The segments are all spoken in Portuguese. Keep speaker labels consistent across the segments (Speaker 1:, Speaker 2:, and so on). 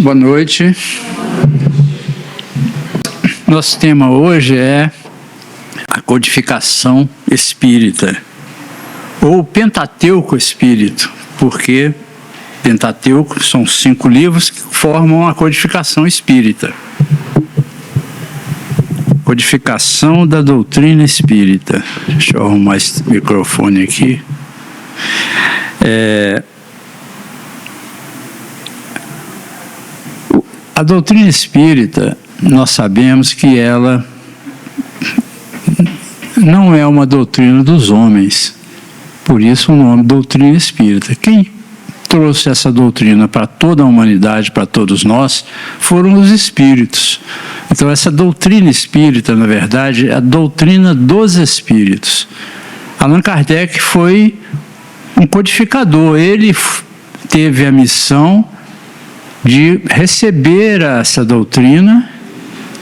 Speaker 1: Boa noite. Nosso tema hoje é a codificação espírita, ou Pentateuco espírito, porque Pentateuco são 5 livros que formam a codificação espírita. Codificação da doutrina espírita. Deixa eu arrumar esse microfone aqui. A doutrina espírita, nós sabemos que ela não é uma doutrina dos homens. Por isso o nome doutrina espírita. Quem trouxe essa doutrina para toda a humanidade, para todos nós, foram os espíritos. Então essa doutrina espírita, na verdade, é a doutrina dos espíritos. Allan Kardec foi um codificador. Ele teve a missão de receber essa doutrina,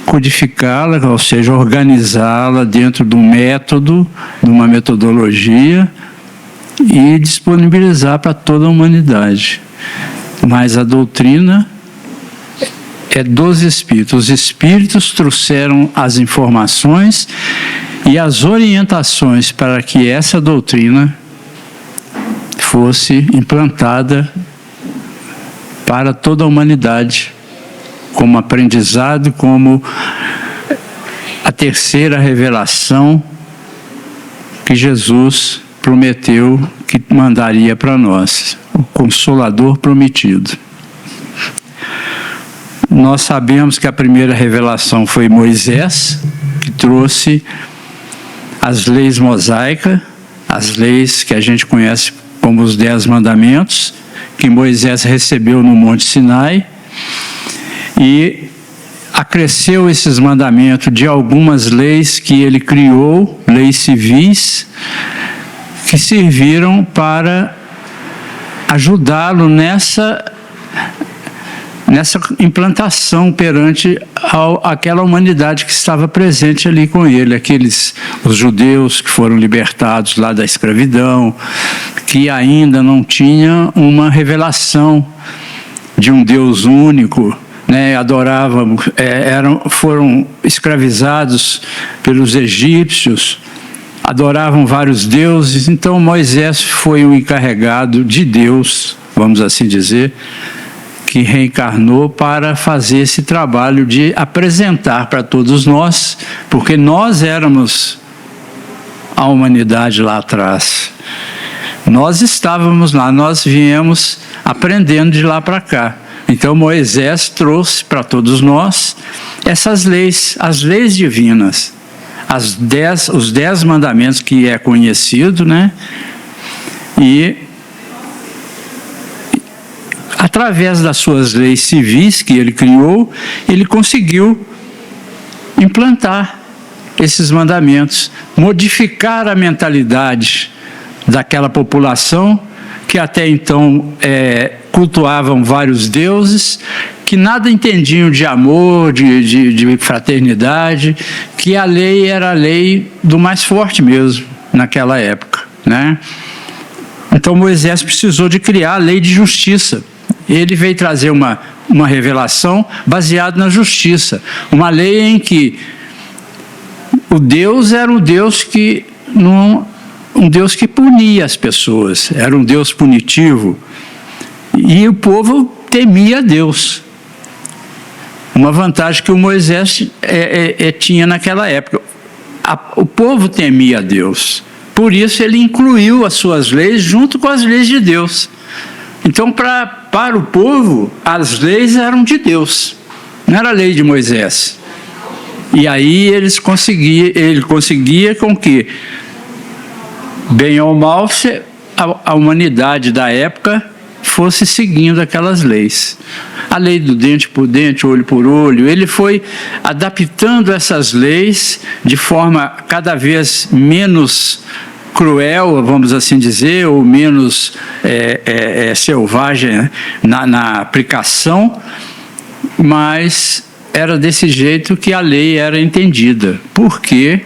Speaker 1: codificá-la, ou seja, organizá-la dentro de um método, de uma metodologia, e disponibilizar para toda a humanidade. Mas a doutrina é dos espíritos. Os espíritos trouxeram as informações e as orientações para que essa doutrina fosse implantada para toda a humanidade, como aprendizado, como a terceira revelação que Jesus prometeu que mandaria para nós, o Consolador prometido. Nós sabemos que a primeira revelação foi Moisés, que trouxe as leis mosaicas, as leis que a gente conhece como os 10 mandamentos, que Moisés recebeu no Monte Sinai, e acresceu esses mandamentos de algumas leis que ele criou, leis civis, que serviram para ajudá-lo nessa implantação perante aquela humanidade que estava presente ali com ele, os judeus que foram libertados lá da escravidão, que ainda não tinham uma revelação de um Deus único, né? Adoravam, foram escravizados pelos egípcios, adoravam vários deuses. Então Moisés foi o encarregado de Deus, vamos assim dizer, que reencarnou para fazer esse trabalho de apresentar para todos nós, porque nós éramos a humanidade lá atrás. Nós estávamos lá, nós viemos aprendendo de lá para cá. Então Moisés trouxe para todos nós essas leis, as leis divinas, os 10 mandamentos que é conhecido, né? E através das suas leis civis que ele criou, ele conseguiu implantar esses mandamentos, modificar a mentalidade daquela população que até então cultuavam vários deuses, que nada entendiam de amor, de fraternidade, que a lei era a lei do mais forte mesmo, naquela época, né? Então Moisés precisou de criar a lei de justiça. Ele veio trazer uma revelação baseada na justiça, uma lei em que o Deus era um Deus que punia as pessoas, era um Deus punitivo, e o povo temia a Deus. Uma vantagem que o Moisés tinha naquela época. O povo temia a Deus, por isso ele incluiu as suas leis junto com as leis de Deus. Então, para o povo, as leis eram de Deus, não era a lei de Moisés. E aí ele conseguia com que, bem ou mal, a humanidade da época fosse seguindo aquelas leis. A lei do dente por dente, olho por olho, ele foi adaptando essas leis de forma cada vez menos cruel, vamos assim dizer, ou menos selvagem, né? na aplicação, mas era desse jeito que a lei era entendida, porque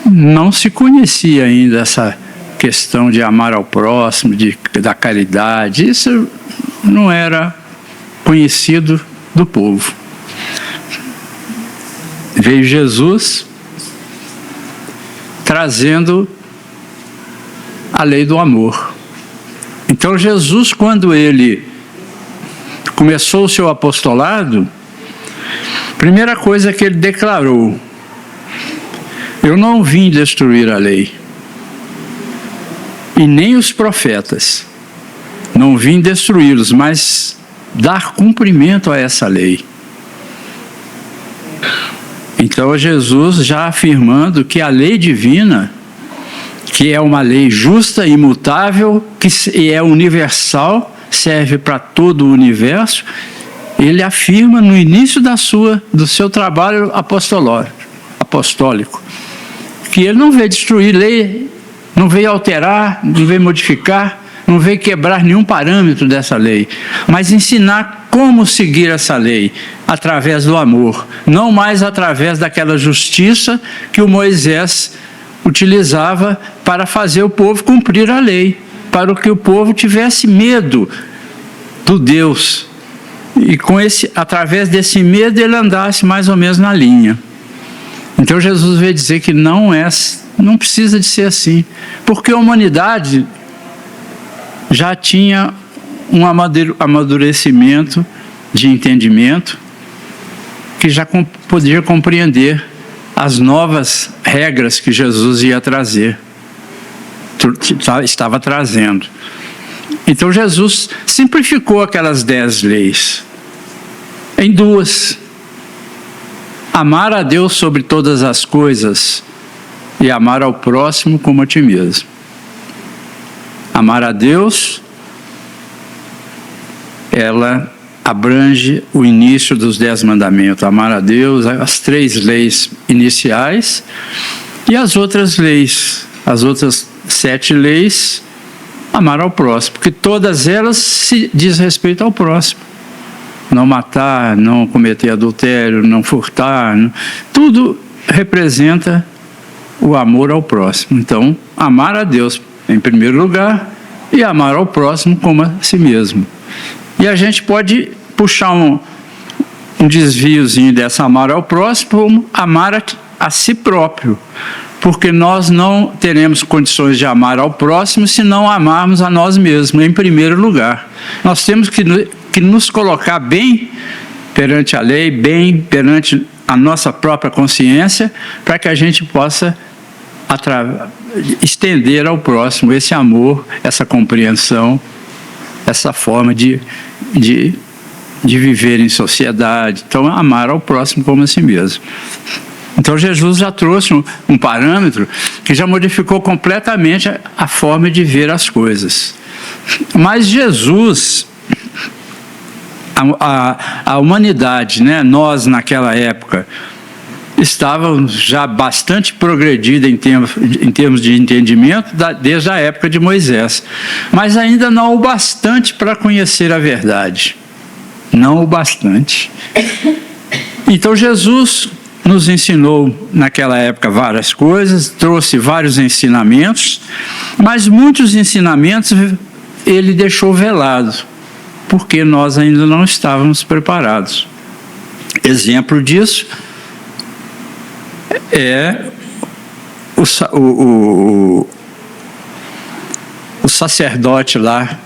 Speaker 1: não se conhecia ainda essa questão de amar ao próximo, da caridade. Isso não era conhecido do povo. Veio Jesus trazendo a lei do amor. Então Jesus, quando ele começou o seu apostolado, a primeira coisa que ele declarou: eu não vim destruir a lei, e nem os profetas. Não vim destruí-los, mas dar cumprimento a essa lei. Então Jesus já afirmando que a lei divina, que é uma lei justa, imutável, que é universal, serve para todo o universo, ele afirma no início do seu trabalho apostólico, que ele não veio destruir lei, não veio alterar, não veio modificar, não veio quebrar nenhum parâmetro dessa lei, mas ensinar como seguir essa lei, através do amor, não mais através daquela justiça que o Moisés utilizava para fazer o povo cumprir a lei, para que o povo tivesse medo do Deus, e através desse medo ele andasse mais ou menos na linha. Então Jesus veio dizer que não precisa de ser assim, porque a humanidade já tinha um amadurecimento de entendimento, que já podia compreender as novas regras que Jesus ia trazer, estava trazendo. Então Jesus simplificou aquelas 10 leis em 2: amar a Deus sobre todas as coisas e amar ao próximo como a ti mesmo. Amar a Deus, ela abrange o início dos 10 mandamentos. Amar a Deus, as 3 leis iniciais e as outras leis, as outras 7 leis, amar ao próximo, porque todas elas se diz respeito ao próximo. Não matar, não cometer adultério, não furtar, tudo representa o amor ao próximo. Então, amar a Deus em primeiro lugar e amar ao próximo como a si mesmo. E a gente pode puxar um desviozinho dessa amar ao próximo, como amar a si próprio, porque nós não teremos condições de amar ao próximo se não amarmos a nós mesmos em primeiro lugar. Nós temos que nos colocar bem perante a lei, bem perante a nossa própria consciência, para que a gente possa estender ao próximo esse amor, essa compreensão, essa forma de viver em sociedade. Então, amar ao próximo como a si mesmo. Então, Jesus já trouxe um parâmetro que já modificou completamente a forma de ver as coisas. Mas Jesus, a humanidade, né, nós naquela época, estavam já bastante progredida em termos de entendimento desde a época de Moisés, mas ainda não o bastante para conhecer a verdade, não o bastante. Então Jesus nos ensinou naquela época várias coisas, trouxe vários ensinamentos, mas muitos ensinamentos ele deixou velado, porque nós ainda não estávamos preparados. Exemplo disso é o sacerdote lá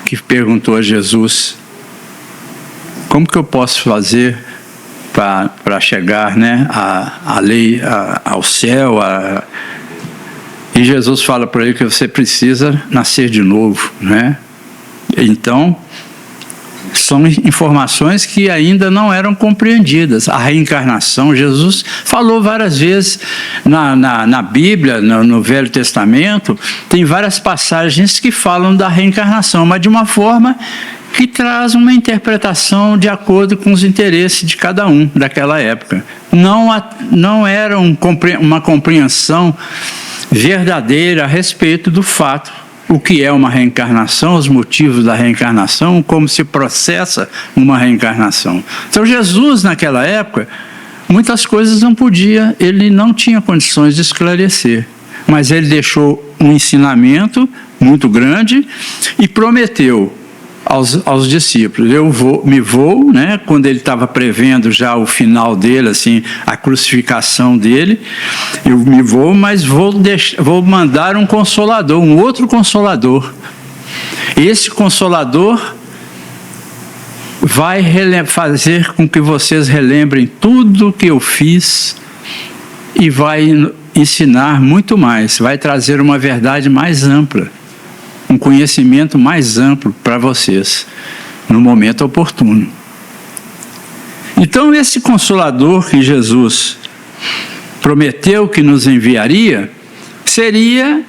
Speaker 1: que perguntou a Jesus: como que eu posso fazer para chegar, né, a lei, ao céu? E Jesus fala para ele que você precisa nascer de novo, né? Então, são informações que ainda não eram compreendidas. A reencarnação, Jesus falou várias vezes na Bíblia, no Velho Testamento, tem várias passagens que falam da reencarnação, mas de uma forma que traz uma interpretação de acordo com os interesses de cada um daquela época. Não era uma compreensão verdadeira a respeito do fato, o que é uma reencarnação, os motivos da reencarnação, como se processa uma reencarnação. Então Jesus, naquela época, muitas coisas ele não tinha condições de esclarecer, mas ele deixou um ensinamento muito grande e prometeu aos discípulos. Me vou, né? Quando ele estava prevendo já o final dele, assim, a crucificação dele, eu me vou, mas vou mandar um consolador, um outro consolador. Esse consolador vai fazer com que vocês relembrem tudo que eu fiz e vai ensinar muito mais, vai trazer uma verdade mais ampla, um conhecimento mais amplo para vocês, no momento oportuno. Então, esse Consolador que Jesus prometeu que nos enviaria, seria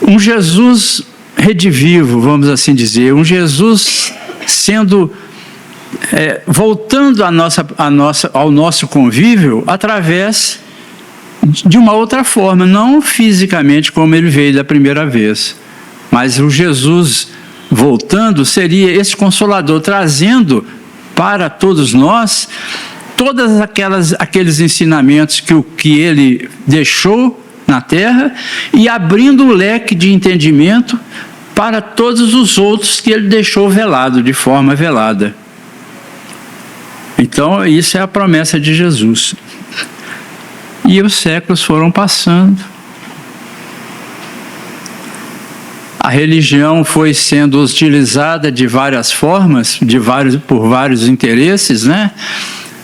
Speaker 1: um Jesus redivivo, vamos assim dizer, um Jesus sendo, voltando ao nosso convívio através de uma outra forma, não fisicamente como ele veio da primeira vez, mas o Jesus voltando seria esse Consolador, trazendo para todos nós todos aqueles ensinamentos que ele deixou na terra e abrindo o leque de entendimento para todos os outros que ele deixou velado, de forma velada. Então, isso é a promessa de Jesus. E os séculos foram passando. A religião foi sendo utilizada de várias formas, por vários interesses, né?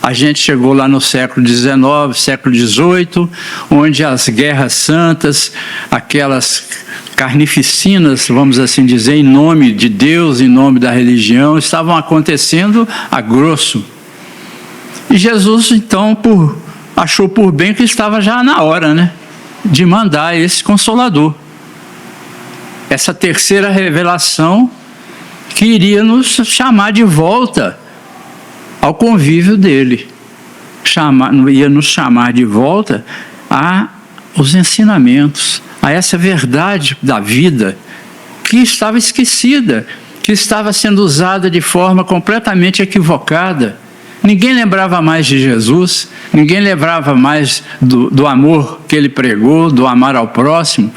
Speaker 1: A gente chegou lá no século XIX, século XVIII, onde as guerras santas, aquelas carnificinas, vamos assim dizer, em nome de Deus, em nome da religião, estavam acontecendo a grosso. E Jesus, então, achou por bem que estava já na hora, né, de mandar esse Consolador. Essa terceira revelação que iria nos chamar de volta ao convívio dele. Ia nos chamar de volta aos ensinamentos, a essa verdade da vida que estava esquecida, que estava sendo usada de forma completamente equivocada. Ninguém lembrava mais de Jesus, ninguém lembrava mais do amor que ele pregou, do amar ao próximo.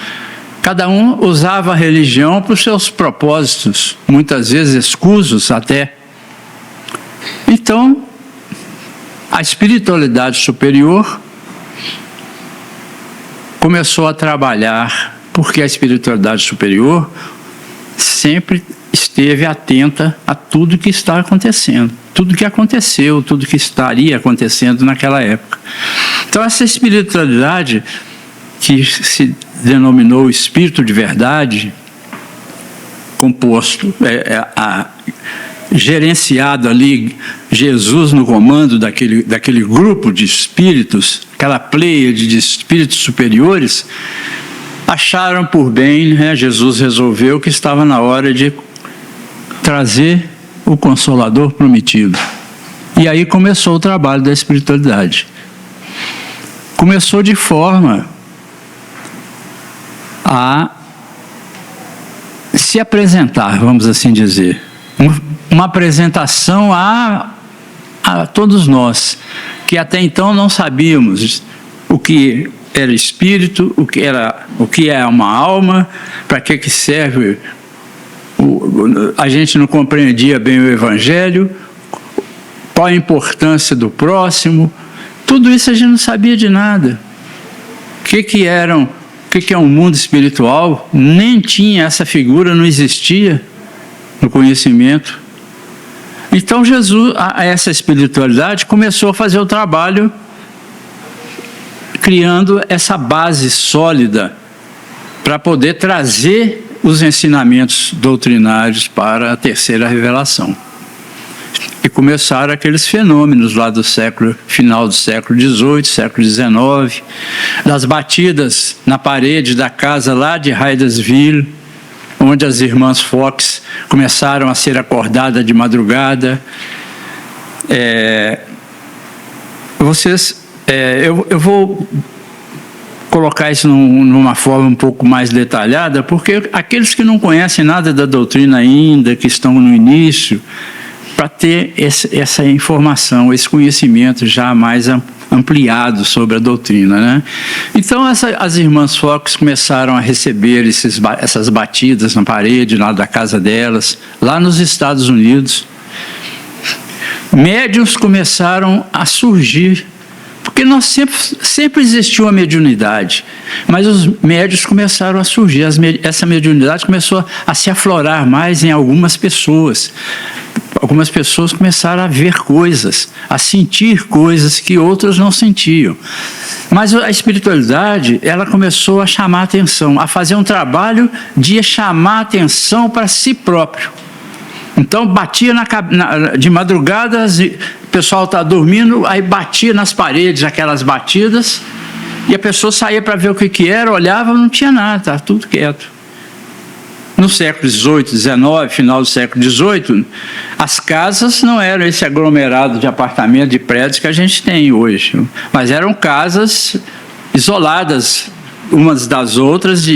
Speaker 1: Cada um usava a religião para os seus propósitos, muitas vezes escusos até. Então, a espiritualidade superior começou a trabalhar, porque a espiritualidade superior sempre esteve atenta a tudo que está acontecendo, tudo que aconteceu, tudo que estaria acontecendo naquela época. Então, essa espiritualidade, que se denominou Espírito de Verdade, composto, gerenciado ali, Jesus no comando daquele grupo de espíritos, aquela pleiade de espíritos superiores, acharam por bem, né, Jesus resolveu que estava na hora de trazer o Consolador prometido. E aí começou o trabalho da espiritualidade. Começou de forma a se apresentar, vamos assim dizer. Uma apresentação a todos nós, que até então não sabíamos o que era espírito, o que é uma alma, para que serve. A gente não compreendia bem o Evangelho, qual a importância do próximo, tudo isso a gente não sabia de nada. O que é um mundo espiritual? Nem tinha essa figura, não existia no conhecimento. Então Jesus, essa espiritualidade, começou a fazer o trabalho criando essa base sólida para poder trazer os ensinamentos doutrinários para a terceira revelação. E começaram aqueles fenômenos lá final do século XVIII, século XIX, das batidas na parede da casa lá de Hydesville, onde as irmãs Fox começaram a ser acordadas de madrugada. Eu vou colocar isso numa forma um pouco mais detalhada, porque aqueles que não conhecem nada da doutrina ainda, que estão no início, para ter essa informação, esse conhecimento já mais ampliado sobre a doutrina, né? Então, as irmãs Fox começaram a receber essas batidas na parede, lá da casa delas, lá nos Estados Unidos. Médiuns começaram a surgir, porque sempre existiu a mediunidade, mas os médiuns começaram a surgir, essa mediunidade começou a se aflorar mais em algumas pessoas. Algumas pessoas começaram a ver coisas, a sentir coisas que outras não sentiam. Mas a espiritualidade, ela começou a chamar a atenção, a fazer um trabalho de chamar a atenção para si próprio. Então, batia de madrugada, o pessoal estava dormindo, aí batia nas paredes, aquelas batidas, e a pessoa saía para ver o que era, olhava, não tinha nada, estava tudo quieto. No século XVIII, XIX, final do século XVIII, as casas não eram esse aglomerado de apartamentos, de prédios que a gente tem hoje, mas eram casas isoladas umas das outras,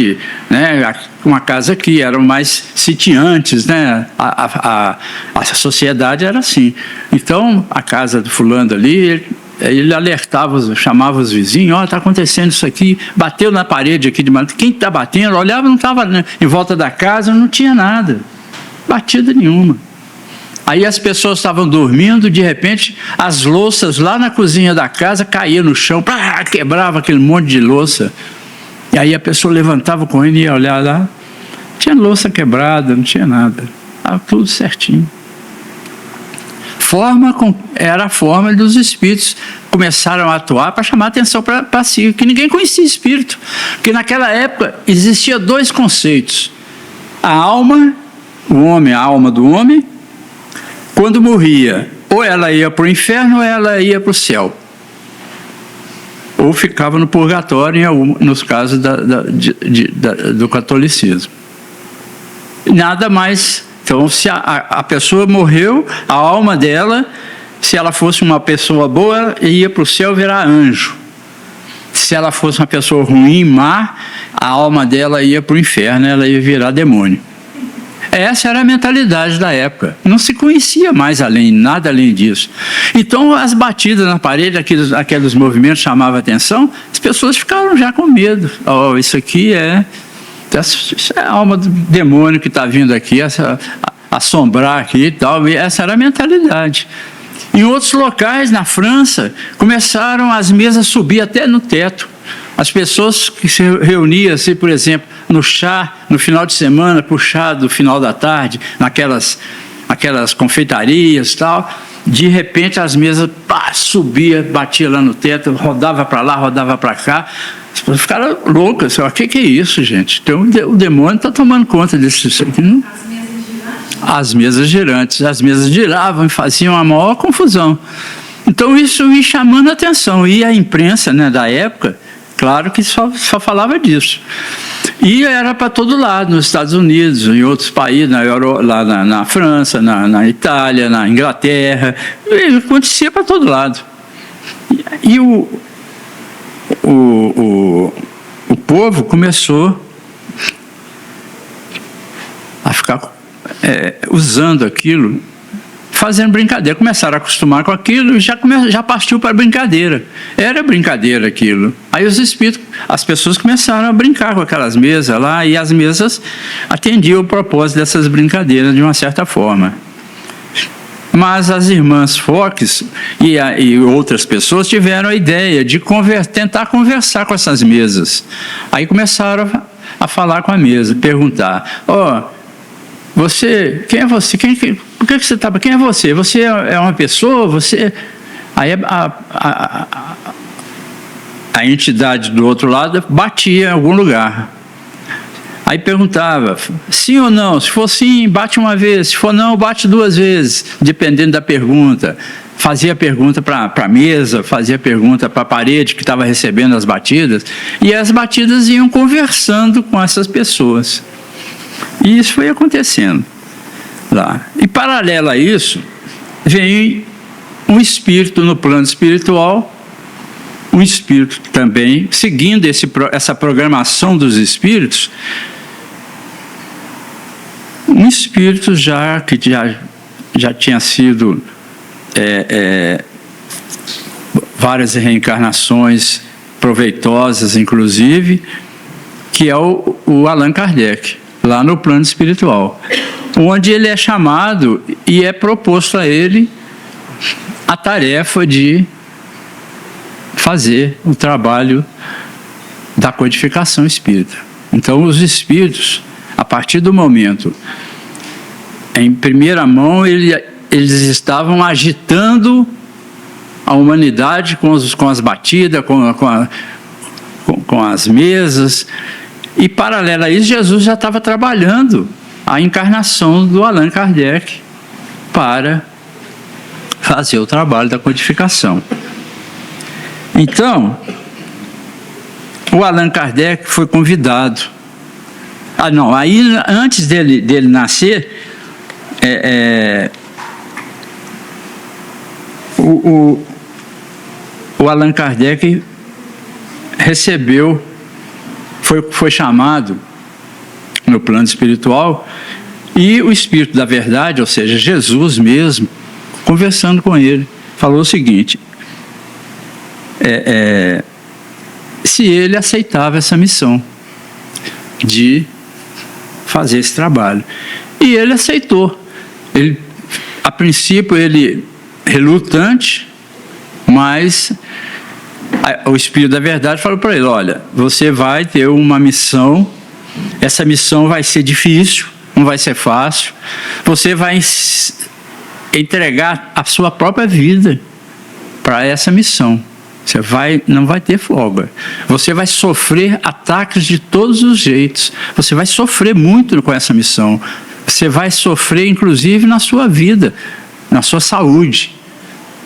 Speaker 1: né, uma casa aqui, eram mais sitiantes, né? A sociedade era assim. Então, a casa do fulano ali, ele alertava, chamava os vizinhos, está acontecendo isso aqui, bateu na parede aqui de maneira. Quem está batendo, olhava, não estava, né, em volta da casa, não tinha nada, batida nenhuma. Aí as pessoas estavam dormindo, de repente, as louças lá na cozinha da casa caíam no chão, quebrava aquele monte de louça. E aí a pessoa levantava correndo e ia olhar lá, tinha louça quebrada, não tinha nada, estava tudo certinho. Era a forma dos espíritos começaram a atuar para chamar a atenção para si, que ninguém conhecia espírito, porque naquela época existia dois conceitos: a alma, o homem, a alma do homem, quando morria, ou ela ia para o inferno ou ela ia para o céu, ou ficava no purgatório, nos casos do catolicismo. Nada mais. Então, se a pessoa morreu, a alma dela, se ela fosse uma pessoa boa, ia para o céu virar anjo. Se ela fosse uma pessoa ruim, má, a alma dela ia para o inferno, ela ia virar demônio. Essa era a mentalidade da época. Não se conhecia mais nada além disso. Então, as batidas na parede, aqueles movimentos chamavam a atenção, as pessoas ficaram já com medo. Isso aqui isso é a alma do demônio que está vindo aqui, assombrar aqui e tal. E essa era a mentalidade. Em outros locais, na França, começaram as mesas a subir até no teto. As pessoas que se reuniam, assim, por exemplo, no chá, no final de semana, para o chá do final da tarde, naquelas confeitarias e tal, de repente as mesas subia, batia lá no teto, rodava para lá, rodava para cá. As pessoas ficaram loucas. O que é isso, gente? Então, o demônio está tomando conta disso aqui. Não? As mesas girantes. As mesas giravam e faziam a maior confusão. Então, isso ia chamando a atenção. E a imprensa, né, da época, claro que só falava disso. E era para todo lado, nos Estados Unidos, em outros países, lá na França, na Itália, na Inglaterra. E acontecia para todo lado. E o povo começou a ficar usando aquilo, fazendo brincadeira. Começaram a acostumar com aquilo e já partiu para brincadeira. Era brincadeira aquilo. Aí os espíritos, as pessoas começaram a brincar com aquelas mesas lá, e as mesas atendiam o propósito dessas brincadeiras de uma certa forma. Mas as irmãs Fox e outras pessoas tiveram a ideia de tentar conversar com essas mesas. Aí começaram a falar com a mesa, perguntar: quem é você? Por que você está? Quem é você? Você é uma pessoa? Você? Aí a entidade do outro lado batia em algum lugar. Aí perguntava, sim ou não? Se for sim, bate uma vez. Se for não, bate duas vezes, dependendo da pergunta. Fazia pergunta para a mesa, fazia pergunta para a parede que estava recebendo as batidas. E as batidas iam conversando com essas pessoas. E isso foi acontecendo lá. E paralelo a isso, veio um espírito no plano espiritual, um espírito também, seguindo essa programação dos espíritos, um espírito que já tinha sido, várias reencarnações proveitosas, inclusive, que é o Allan Kardec, lá no plano espiritual, onde ele é chamado e é proposto a ele a tarefa de fazer o trabalho da codificação espírita. Então, os espíritos, a partir do momento, em primeira mão, eles estavam agitando a humanidade com as batidas, com as mesas, e paralelo a isso, Jesus já estava trabalhando a encarnação do Allan Kardec para fazer o trabalho da codificação. Então, o Allan Kardec foi convidado. Aí antes dele nascer, o Allan Kardec recebeu, foi chamado no plano espiritual, e o Espírito da Verdade, ou seja, Jesus mesmo, conversando com ele, falou o seguinte: se ele aceitava essa missão de fazer esse trabalho. E ele aceitou. A princípio, ele relutante, mas o Espírito da Verdade falou para ele: olha, você vai ter uma missão, essa missão vai ser difícil, não vai ser fácil, você vai entregar a sua própria vida para essa missão. Você não vai ter folga. Você vai sofrer ataques de todos os jeitos. Você vai sofrer muito com essa missão. Você vai sofrer, inclusive, na sua vida, na sua saúde.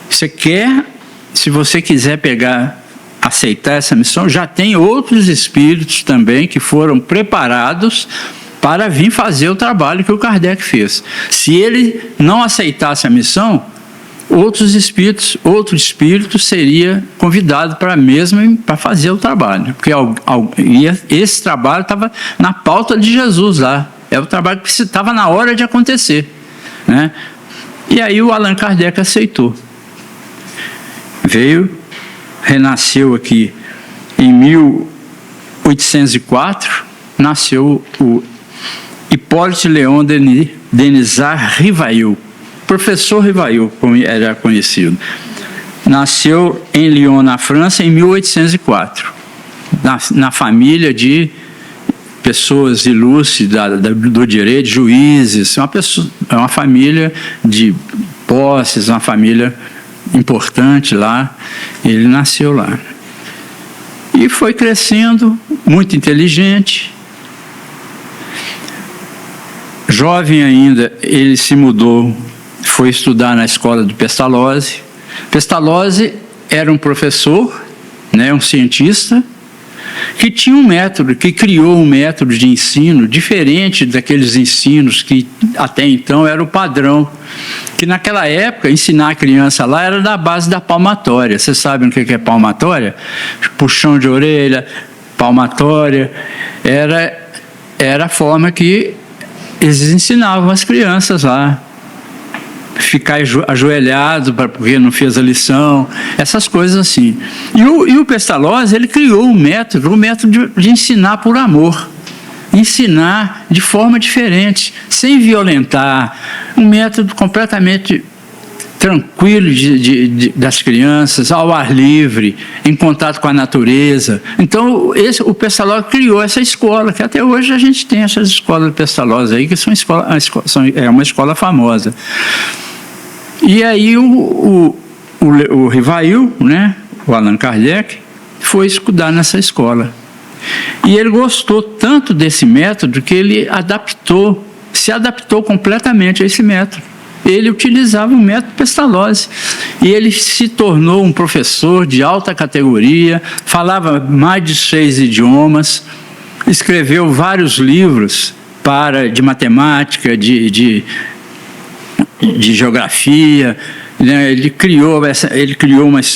Speaker 1: Se você quiser aceitar essa missão, já tem outros espíritos também que foram preparados para vir fazer o trabalho que o Kardec fez. Se ele não aceitasse a missão, outro espírito seria convidado para fazer o trabalho, porque esse trabalho estava na pauta de Jesus lá, é o trabalho que estava na hora de acontecer, né? E aí o Allan Kardec aceitou, renasceu aqui em 1804, nasceu o Hippolyte Léon Denisard Rivail, professor Rivail, como era conhecido. Nasceu em Lyon, na França, em 1804, na família de pessoas ilustres do direito, juízes, uma família de posses, uma família importante lá. Ele nasceu lá. E foi crescendo, muito inteligente. Jovem ainda, ele se mudou, foi estudar na escola de Pestalozzi. Pestalozzi era um professor, né, um cientista, que tinha um método, que criou um método de ensino diferente daqueles ensinos que até então era o padrão. Que naquela época, ensinar a criança lá era da base da palmatória. Vocês sabem o que é palmatória? Puxão de orelha, palmatória. Era a forma que eles ensinavam as crianças lá. Ficar ajoelhado porque não fez a lição, essas coisas assim. E o Pestalozzi, ele criou um método de ensinar por amor, ensinar de forma diferente, sem violentar, um método completamente tranquilo das crianças, ao ar livre, em contato com a natureza. Então, o Pestalozzi criou essa escola, que até hoje a gente tem essas escolas de Pestalozzi aí, que é uma escola famosa. E aí o Rivail, né, o Allan Kardec, foi estudar nessa escola. E ele gostou tanto desse método que ele se adaptou completamente a esse método. Ele utilizava o método Pestalozzi. E ele se tornou um professor de alta categoria, falava mais de 6 idiomas, escreveu vários livros de matemática, de geografia, né? Ele criou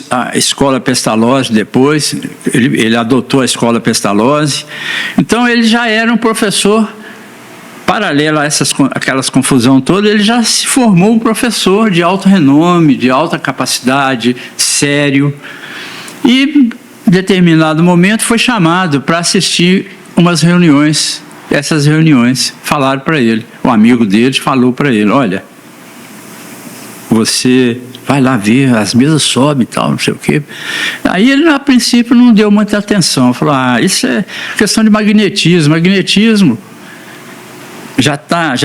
Speaker 1: a escola Pestalozzi depois, ele adotou a escola Pestalozzi. Então ele já era um professor, paralelo a aquelas confusão toda, ele já se formou um professor de alto renome, de alta capacidade, sério, E, em determinado momento, foi chamado para assistir umas reuniões. Essas reuniões falaram para ele. O amigo dele falou para ele: olha, você vai lá ver, as mesas sobem e tal, não sei o quê. Aí ele, a princípio, não deu muita atenção. Falou: isso é questão de magnetismo. Magnetismo já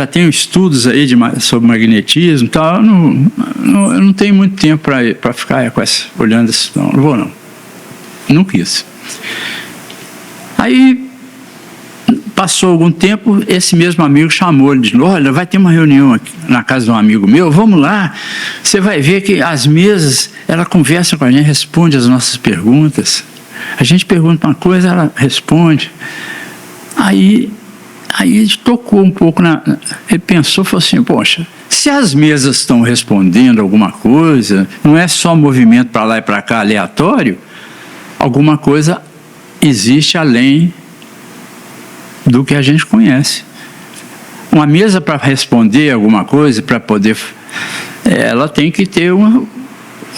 Speaker 1: tem estudos aí sobre magnetismo e tal. Eu não tenho muito tempo para ficar olhando isso. Não vou, não. Não quis. Aí passou algum tempo, esse mesmo amigo chamou ele de novo: olha, vai ter uma reunião aqui na casa de um amigo meu, vamos lá, você vai ver que as mesas, ela conversa com a gente, responde as nossas perguntas, a gente pergunta uma coisa, ela responde. Aí ele tocou um pouco, ele pensou, falou assim: poxa, se as mesas estão respondendo alguma coisa, não é só movimento para lá e para cá aleatório, alguma coisa existe além do que a gente conhece. Uma mesa para responder alguma coisa, para poder, ela tem que ter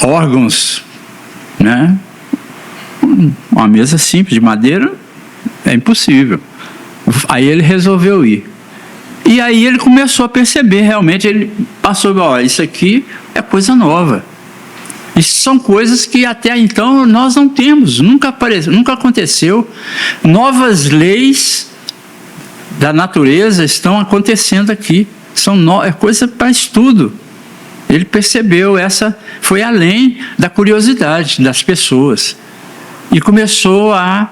Speaker 1: órgãos, né? Uma mesa simples de madeira é impossível. Aí ele resolveu ir. E aí ele começou a perceber, realmente, ele passou: ó, isso aqui é coisa nova. Isso são coisas que até então nós não temos, nunca aconteceu. Novas leis da natureza estão acontecendo aqui. É coisa para estudo. Ele percebeu, foi além da curiosidade das pessoas. E começou a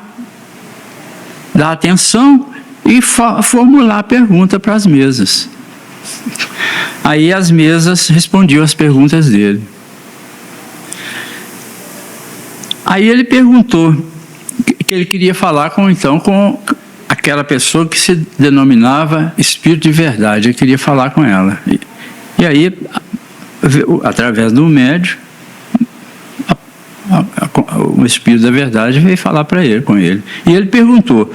Speaker 1: dar atenção e formular a pergunta para as mesas. Aí as mesas respondiam as perguntas dele. Aí ele perguntou que ele queria falar com aquela pessoa que se denominava Espírito de Verdade. Ele queria falar com ela. E aí, através do médium, o Espírito da Verdade veio falar com ele. E ele perguntou: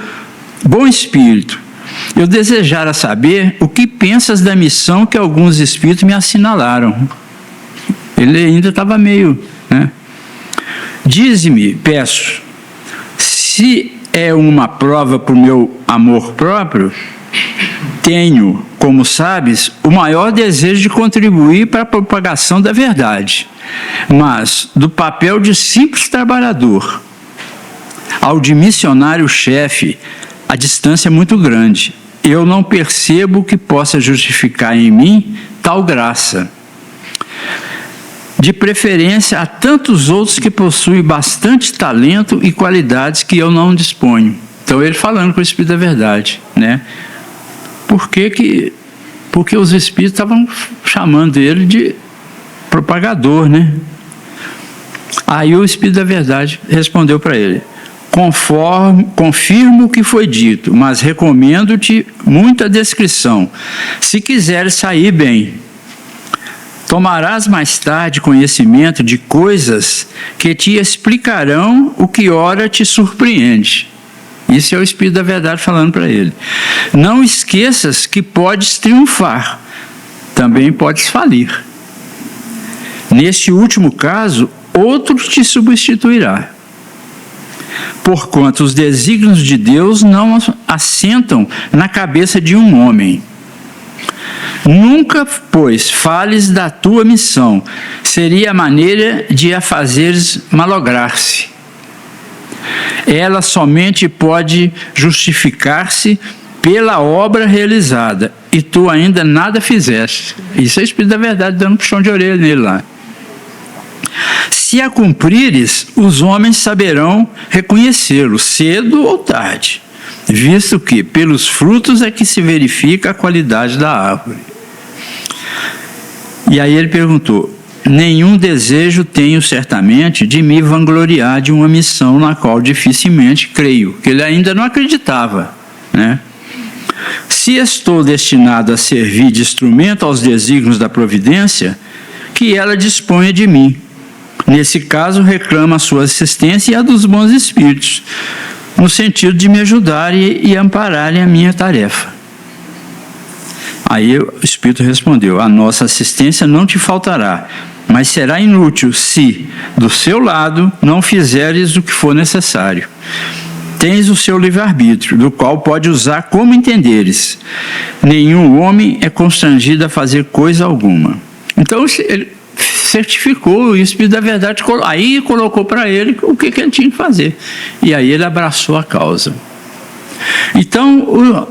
Speaker 1: bom Espírito, eu desejara saber o que pensas da missão que alguns espíritos me assinalaram. Ele ainda estava meio, né? Dize-me, peço, se é uma prova para o meu amor próprio, tenho, como sabes, o maior desejo de contribuir para a propagação da verdade, mas do papel de simples trabalhador ao de missionário-chefe, a distância é muito grande. Eu não percebo que possa justificar em mim tal graça. De preferência a tantos outros que possuem bastante talento e qualidades que eu não disponho. Então ele falando com o Espírito da Verdade, né? Porque os espíritos estavam chamando ele de propagador, né? Aí o Espírito da Verdade respondeu para ele: confirmo o que foi dito, mas recomendo-te muita descrição, se quiseres sair bem. Tomarás mais tarde conhecimento de coisas que te explicarão o que ora te surpreende. Isso é o Espírito da Verdade falando para ele. Não esqueças que podes triunfar, também podes falir. Neste último caso, outro te substituirá. Porquanto os desígnios de Deus não assentam na cabeça de um homem. Nunca, pois, fales da tua missão, seria a maneira de a fazeres malograr-se. Ela somente pode justificar-se pela obra realizada, e tu ainda nada fizeste. Isso é o Espírito da Verdade dando um puxão de orelha nele lá. Se a cumprires, os homens saberão reconhecê-lo, cedo ou tarde, visto que pelos frutos é que se verifica a qualidade da árvore. E aí ele perguntou: nenhum desejo tenho certamente de me vangloriar de uma missão na qual dificilmente creio, que ele ainda não acreditava, né? Se estou destinado a servir de instrumento aos desígnios da providência, que ela disponha de mim. Nesse caso, reclama a sua assistência e a dos bons espíritos, no sentido de me ajudar e ampararem a minha tarefa. Aí o Espírito respondeu: a nossa assistência não te faltará, mas será inútil se, do seu lado, não fizeres o que for necessário. Tens o seu livre-arbítrio, do qual pode usar como entenderes. Nenhum homem é constrangido a fazer coisa alguma. Então, ele certificou o Espírito da Verdade, aí colocou para ele o que ele tinha que fazer. E aí ele abraçou a causa. Então,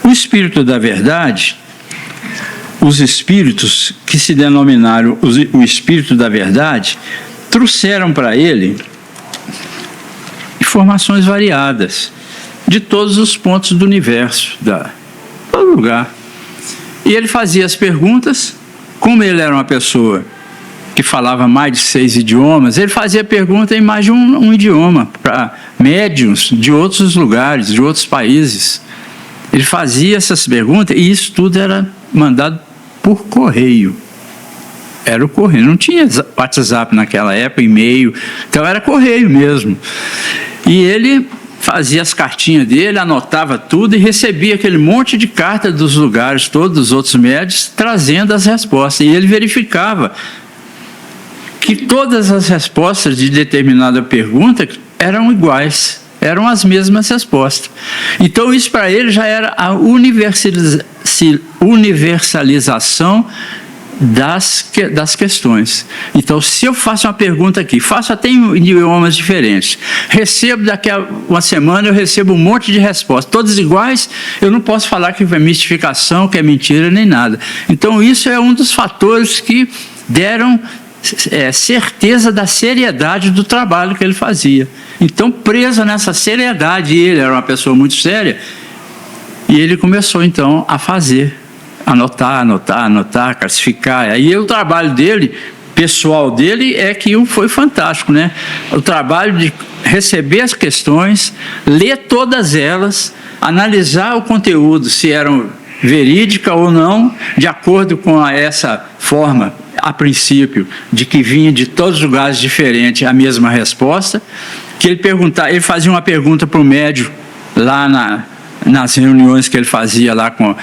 Speaker 1: o Espírito da Verdade, os Espíritos que se denominaram o Espírito da Verdade, trouxeram para ele informações variadas de todos os pontos do universo, todo lugar. E ele fazia as perguntas, como ele era uma pessoa que falava mais de 6 idiomas, ele fazia pergunta em mais de um idioma, para médiuns de outros lugares, de outros países. Ele fazia essas perguntas e isso tudo era mandado por correio. Era o correio, não tinha WhatsApp naquela época, e-mail, então era correio mesmo. E ele fazia as cartinhas dele, anotava tudo e recebia aquele monte de cartas dos lugares, todos os outros médios, trazendo as respostas. E ele verificava que todas as respostas de determinada pergunta eram iguais, eram as mesmas respostas. Então isso para ele já era a universalização das questões. Então, se eu faço uma pergunta aqui, faço até em idiomas diferentes, recebo daqui a uma semana, eu recebo um monte de respostas, todas iguais, eu não posso falar que é mistificação, que é mentira, nem nada. Então, isso é um dos fatores que deram certeza da seriedade do trabalho que ele fazia. Então, preso nessa seriedade, ele era uma pessoa muito séria, e ele começou, então, a fazer, anotar, classificar. Aí o trabalho dele, pessoal dele, é que foi fantástico, né? O trabalho de receber as questões, ler todas elas, analisar o conteúdo, se eram verídica ou não, de acordo com essa forma, a princípio, de que vinha de todos os lugares diferentes a mesma resposta, que ele fazia uma pergunta para o médium lá nas reuniões que ele fazia lá com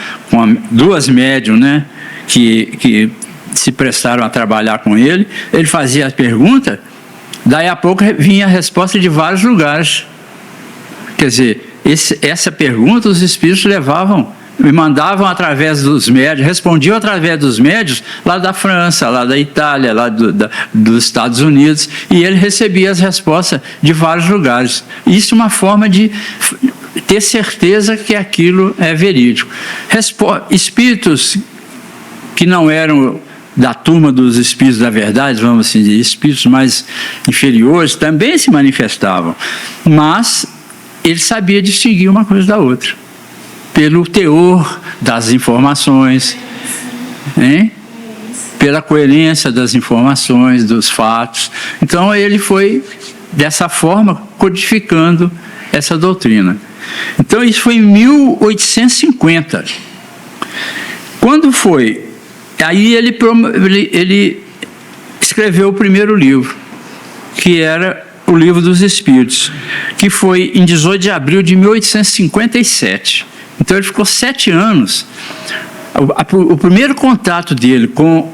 Speaker 1: duas médiums, né, que se prestaram a trabalhar com ele. Ele fazia a pergunta, daí a pouco vinha a resposta de vários lugares. Quer dizer, essa pergunta os espíritos me mandavam através dos médios, respondiam através dos médios lá da França, lá da Itália, lá dos Estados Unidos, e ele recebia as respostas de vários lugares. Isso é uma forma de ter certeza que aquilo é verídico. Espíritos que não eram da turma dos Espíritos da Verdade, vamos assim dizer, espíritos mais inferiores, também se manifestavam, mas ele sabia distinguir uma coisa da outra, pelo teor das informações, hein? Pela coerência das informações, dos fatos. Então ele foi, dessa forma, codificando essa doutrina. Então isso foi em 1850. Quando foi? Aí ele escreveu o primeiro livro, que era o Livro dos Espíritos, que foi em 18 de abril de 1857. Então ele ficou 7 anos. O primeiro contato dele com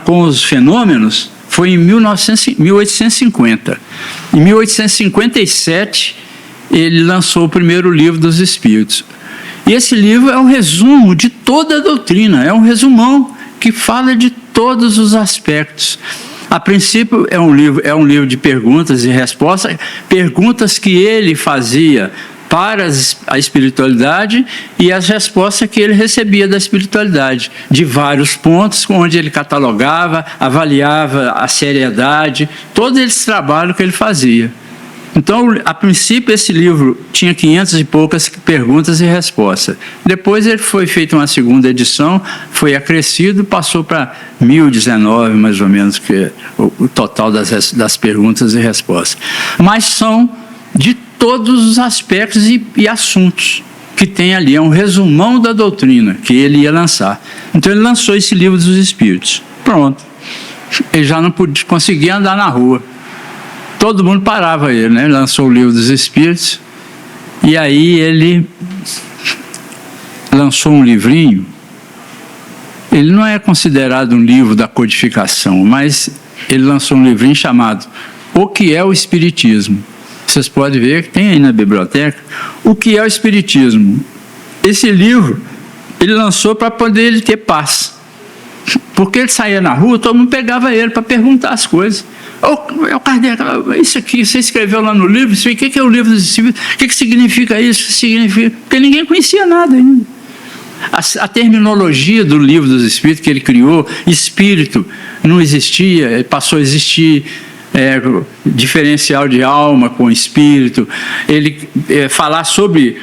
Speaker 1: os fenômenos foi em 1850. Em 1857, ele lançou o primeiro Livro dos Espíritos. E esse livro é um resumo de toda a doutrina, é um resumão que fala de todos os aspectos. A princípio é um livro de perguntas e respostas, perguntas que ele fazia para a espiritualidade e as respostas que ele recebia da espiritualidade, de vários pontos, onde ele catalogava, avaliava a seriedade, todo esse trabalho que ele fazia. Então, a princípio, esse livro tinha 500 e poucas perguntas e respostas. Depois ele foi feito uma segunda edição, foi acrescido, passou para 1019, mais ou menos, que é o total das perguntas e respostas. Mas são de todos os aspectos e assuntos que tem ali. É um resumão da doutrina que ele ia lançar. Então ele lançou esse Livro dos Espíritos. Pronto. Ele já não conseguia andar na rua. Todo mundo parava ele, né? Ele lançou o Livro dos Espíritos. E aí ele lançou um livrinho ele não é considerado um livro da codificação, mas ele lançou um livrinho chamado O que é o Espiritismo? Vocês podem ver que tem aí na biblioteca. O que é o Espiritismo? Esse livro ele lançou para poder ele ter paz. Porque ele saía na rua, todo mundo pegava ele para perguntar as coisas. Ô, Kardec, isso aqui, você escreveu lá no livro, isso aí, o que é o livro dos Espíritos? O que significa isso? O que significa? Porque ninguém conhecia nada ainda. A terminologia do livro dos Espíritos que ele criou, espírito, não existia, passou a existir. Diferencial de alma com espírito, ele falar sobre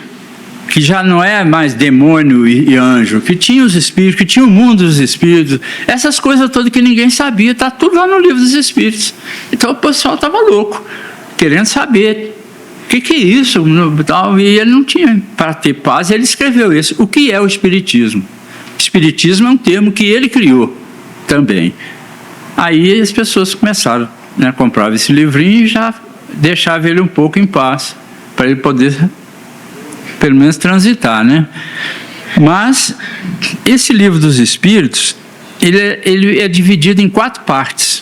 Speaker 1: que já não é mais demônio e anjo, que tinha os espíritos, que tinha o mundo dos espíritos, essas coisas todas que ninguém sabia, está tudo lá no livro dos Espíritos. Então o pessoal estava louco, querendo saber o que é isso, e ele não tinha. Para ter paz, ele escreveu isso. O que é o Espiritismo? Espiritismo é um termo que ele criou também. Aí as pessoas começaram, comprava esse livrinho e já deixava ele um pouco em paz, para ele poder, pelo menos, transitar, né? Mas esse livro dos Espíritos, ele é dividido em 4 partes.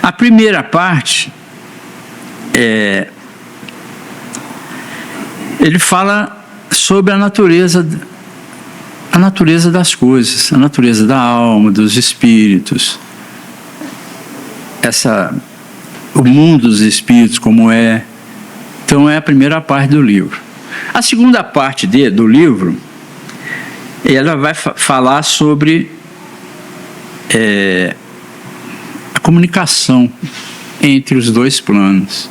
Speaker 1: A primeira parte, ele fala sobre a natureza das coisas, a natureza da alma, dos espíritos, o mundo dos espíritos, como é. Então é a primeira parte do livro. A segunda parte do livro, ela vai falar sobre a comunicação entre os 2 planos.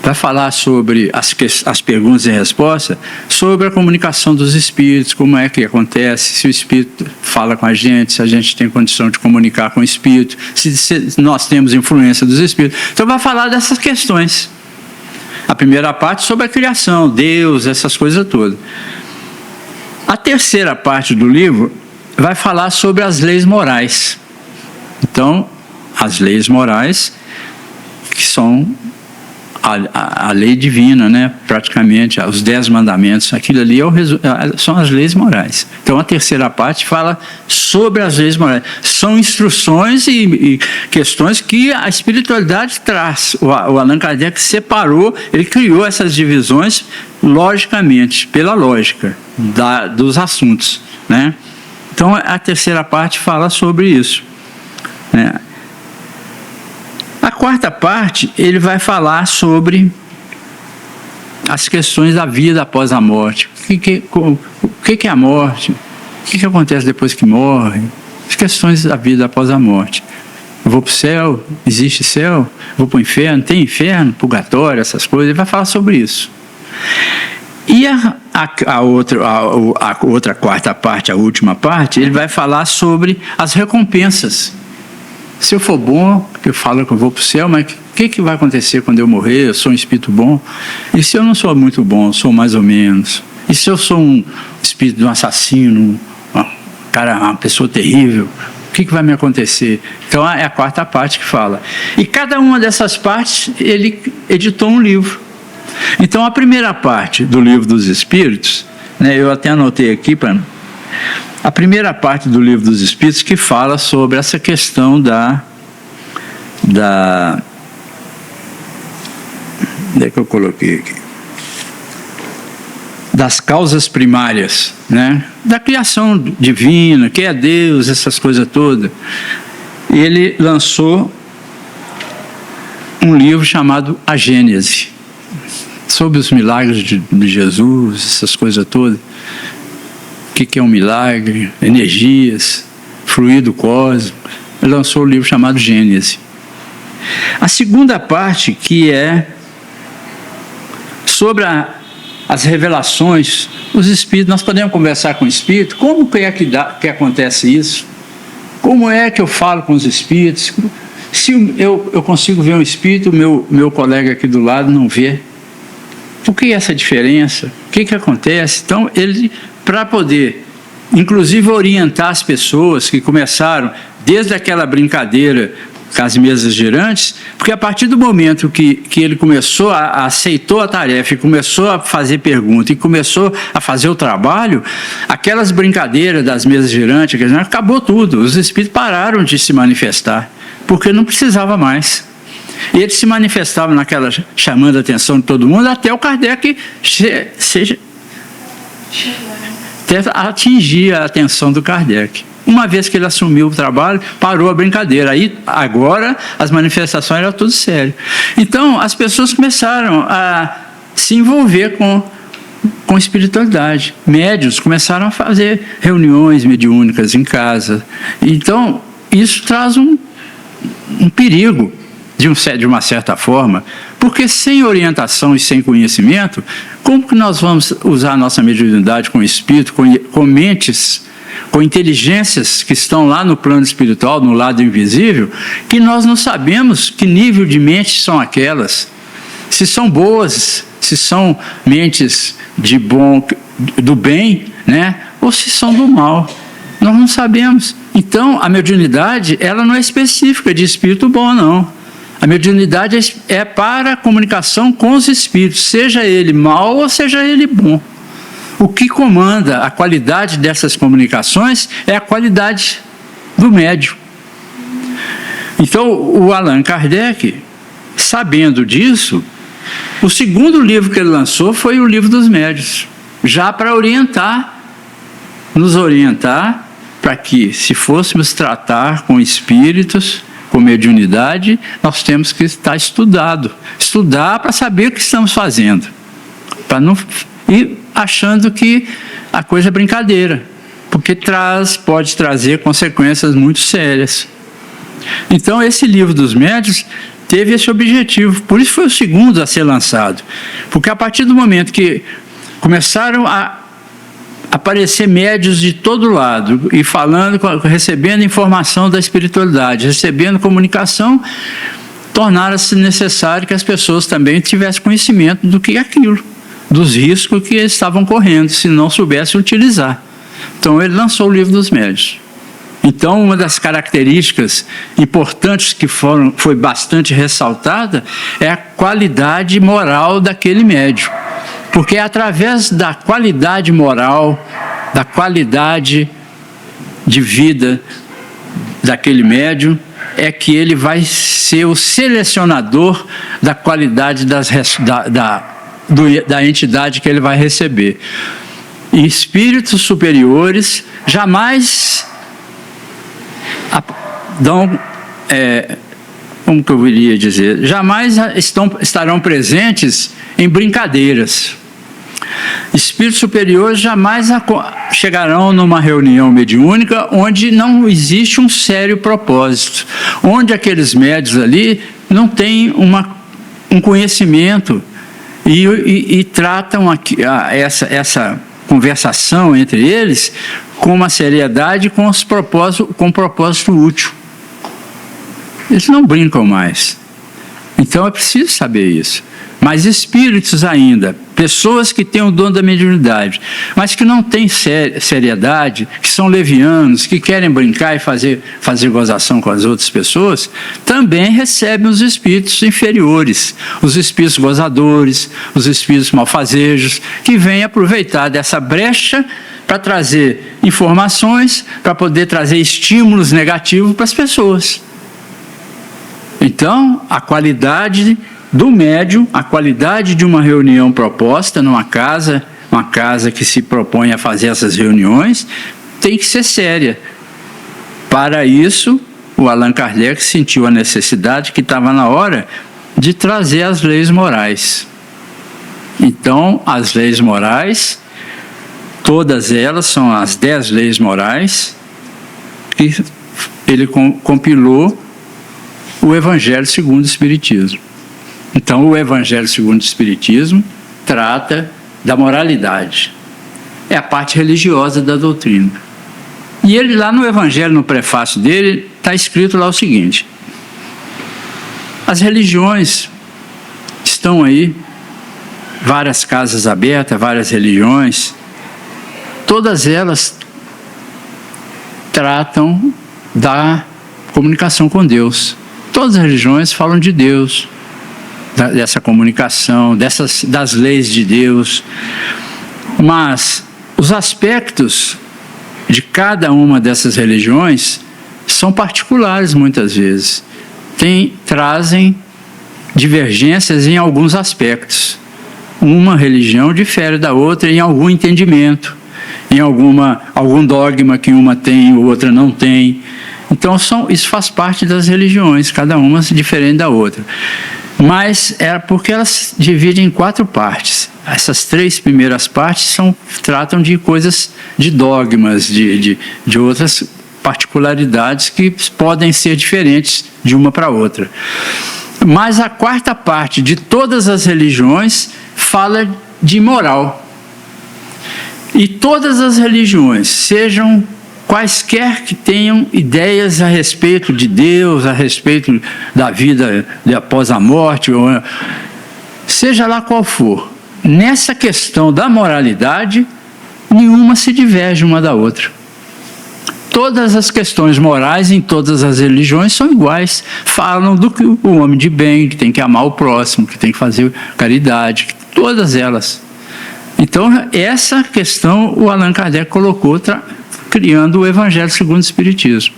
Speaker 1: Vai falar sobre as perguntas e respostas, sobre a comunicação dos espíritos, como é que acontece, se o espírito fala com a gente, se a gente tem condição de comunicar com o espírito, se nós temos influência dos espíritos. Então vai falar dessas questões. A primeira parte sobre a criação, Deus, essas coisas todas. A terceira parte do livro vai falar sobre as leis morais. Então, as leis morais, que são a lei divina, né? Praticamente, os 10 mandamentos, aquilo ali são as leis morais. Então a terceira parte fala sobre as leis morais. São instruções e questões que a espiritualidade traz. O Allan Kardec separou, ele criou essas divisões logicamente, pela lógica dos assuntos, né? Então a terceira parte fala sobre isso, né? A quarta parte, ele vai falar sobre as questões da vida após a morte. O que é a morte? O que acontece depois que morre? As questões da vida após a morte. Eu vou para o céu? Existe céu? Vou para o inferno? Tem inferno? Purgatório? Essas coisas. Ele vai falar sobre isso. E a outra quarta parte, a última parte, ele vai falar sobre as recompensas. Se eu for bom, eu falo que eu vou para o céu, mas o que vai acontecer quando eu morrer? Eu sou um espírito bom. E se eu não sou muito bom, sou mais ou menos? E se eu sou um espírito de um assassino, uma pessoa terrível, o que vai me acontecer? Então é a quarta parte que fala. E cada uma dessas partes, ele editou um livro. Então a primeira parte do livro dos Espíritos, né, eu até anotei aqui para... A primeira parte do livro dos Espíritos que fala sobre essa questão onde é que eu coloquei aqui? Das causas primárias, né? Da criação divina, que é Deus, essas coisas todas. E ele lançou um livro chamado A Gênese, sobre os milagres de Jesus, essas coisas todas. O que é um milagre, energias, fluido cósmico. Ele lançou um livro chamado Gênese. A segunda parte, que é sobre as revelações, os espíritos, nós podemos conversar com o espírito, como que acontece isso? Como é que eu falo com os espíritos? Se eu consigo ver um espírito, meu colega aqui do lado não vê. Por que essa diferença? O que acontece? Então, ele... para poder, inclusive, orientar as pessoas que começaram, desde aquela brincadeira com as mesas girantes, porque a partir do momento que ele começou aceitou a tarefa e começou a fazer pergunta e começou a fazer o trabalho, aquelas brincadeiras das mesas girantes, acabou tudo. Os espíritos pararam de se manifestar, porque não precisava mais. E eles se manifestavam naquela, chamando a atenção de todo mundo, até o Kardec até atingir a atenção do Kardec. Uma vez que ele assumiu o trabalho, parou a brincadeira. Aí, agora, as manifestações eram tudo sério. Então, as pessoas começaram a se envolver com espiritualidade. Médiuns começaram a fazer reuniões mediúnicas em casa. Então, isso traz um perigo, de uma certa forma, porque sem orientação e sem conhecimento, como que nós vamos usar a nossa mediunidade com espírito, com mentes, com inteligências que estão lá no plano espiritual, no lado invisível, que nós não sabemos que nível de mentes são aquelas, se são boas, se são mentes do bem, né? Ou se são do mal. Nós não sabemos. Então, a mediunidade, ela não é específica de espírito bom, não. A mediunidade é para a comunicação com os espíritos, seja ele mau ou seja ele bom. O que comanda a qualidade dessas comunicações é a qualidade do médium. Então, o Allan Kardec, sabendo disso, o segundo livro que ele lançou foi o Livro dos Médiuns, já para nos orientar para que, se fôssemos tratar com espíritos, com mediunidade, nós temos que estar estudar para saber o que estamos fazendo, para não ir achando que a coisa é brincadeira, porque pode trazer consequências muito sérias. Então, esse Livro dos Médiuns teve esse objetivo, por isso foi o segundo a ser lançado, porque a partir do momento que começaram a aparecer médiuns de todo lado e falando, recebendo informação da espiritualidade, recebendo comunicação, tornara-se necessário que as pessoas também tivessem conhecimento do que é aquilo, dos riscos que estavam correndo, se não soubessem utilizar. Então, ele lançou o Livro dos Médiuns. Então, uma das características importantes que foi bastante ressaltada é a qualidade moral daquele médium. Porque é através da qualidade moral, da qualidade de vida daquele médium, é que ele vai ser o selecionador da qualidade da entidade que ele vai receber. E espíritos superiores jamais como que eu iria dizer? Jamais estarão presentes em brincadeiras. Espíritos superiores jamais chegarão numa reunião mediúnica onde não existe um sério propósito, onde aqueles médiuns ali não têm um conhecimento e tratam essa conversação entre eles com uma seriedade, com um propósito útil. Eles não brincam mais. Então é preciso saber isso. Mas espíritos ainda, pessoas que têm o dom da mediunidade, mas que não têm seriedade, que são levianos, que querem brincar e fazer gozação com as outras pessoas, também recebem os espíritos inferiores, os espíritos gozadores, os espíritos malfazejos, que vêm aproveitar dessa brecha para trazer informações, para poder trazer estímulos negativos para as pessoas. Então, a qualidade do médium, a qualidade de uma reunião proposta numa casa, uma casa que se propõe a fazer essas reuniões, tem que ser séria. Para isso, o Allan Kardec sentiu a necessidade, que estava na hora, de trazer as leis morais. Então, as leis morais, todas elas são as 10 leis morais, que ele compilou o Evangelho segundo o Espiritismo. Então, o Evangelho segundo o Espiritismo trata da moralidade. É a parte religiosa da doutrina. E ele, lá no Evangelho, no prefácio dele, está escrito lá o seguinte: as religiões estão aí, várias casas abertas, várias religiões, todas elas tratam da comunicação com Deus. Todas as religiões falam de Deus, dessa comunicação, das leis de Deus, mas os aspectos de cada uma dessas religiões são particulares muitas vezes, trazem divergências em alguns aspectos. Uma religião difere da outra em algum entendimento, em algum dogma que uma tem e outra não tem. Então isso faz parte das religiões, cada uma diferente da outra. Mas é porque elas se dividem em 4 partes. Essas 3 primeiras partes tratam de coisas, de dogmas, de outras particularidades que podem ser diferentes de uma para outra. Mas a 4ª parte de todas as religiões fala de moral. E todas as religiões, sejam quaisquer que tenham ideias a respeito de Deus, a respeito da vida após a morte, seja lá qual for, nessa questão da moralidade, nenhuma se diverge uma da outra. Todas as questões morais em todas as religiões são iguais. Falam do que o homem de bem, que tem que amar o próximo, que tem que fazer caridade, todas elas. Então, essa questão o Allan Kardec colocou, criando o Evangelho segundo o Espiritismo.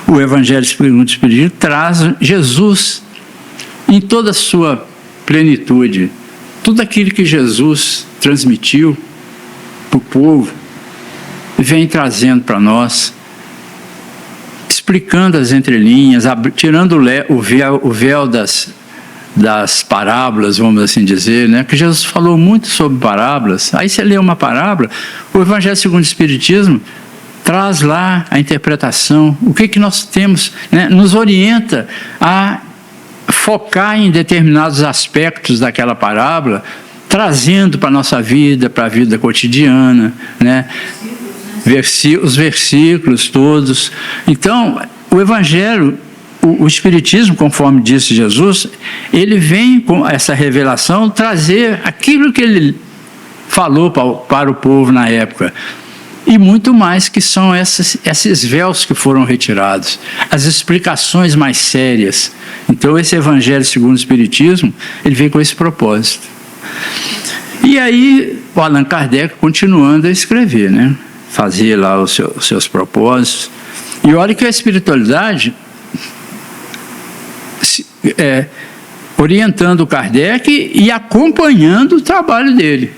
Speaker 1: O Evangelho segundo o Espiritismo traz Jesus em toda a sua plenitude. Tudo aquilo que Jesus transmitiu para o povo, vem trazendo para nós, explicando as entrelinhas, tirando o véu das parábolas, vamos assim dizer, né? Que Jesus falou muito sobre parábolas. Aí você lê uma parábola, o Evangelho segundo o Espiritismo traz lá a interpretação, o que nós temos, né? Nos orienta a focar em determinados aspectos daquela parábola, trazendo para a nossa vida, para a vida cotidiana, né? Os versículos todos. Então, o Evangelho, o Espiritismo, conforme disse Jesus, ele vem com essa revelação trazer aquilo que ele falou para o povo na época. E muito mais, que são esses véus que foram retirados, as explicações mais sérias. Então, esse Evangelho segundo o Espiritismo, ele vem com esse propósito. E aí, o Allan Kardec continuando a escrever, né? Fazia lá os seus propósitos. E olha que a espiritualidade, orientando o Kardec e acompanhando o trabalho dele.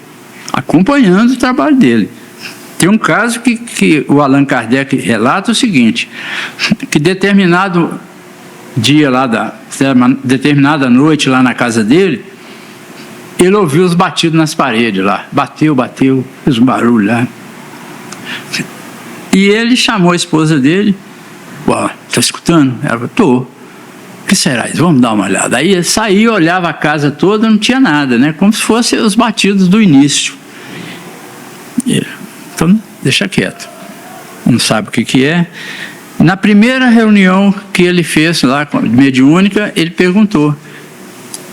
Speaker 1: Tem um caso que o Allan Kardec relata o seguinte, que determinado dia determinada noite lá na casa dele, ele ouviu os batidos nas paredes lá. Bateu, fez um barulho lá. E ele chamou a esposa dele. Está escutando? Ela falou, estou. O que será isso? Vamos dar uma olhada. Aí ele saía, olhava a casa toda, não tinha nada, né? Como se fossem os batidos do início. Então, deixa quieto. Não sabe o que é. Na primeira reunião que ele fez lá, mediúnica, ele perguntou,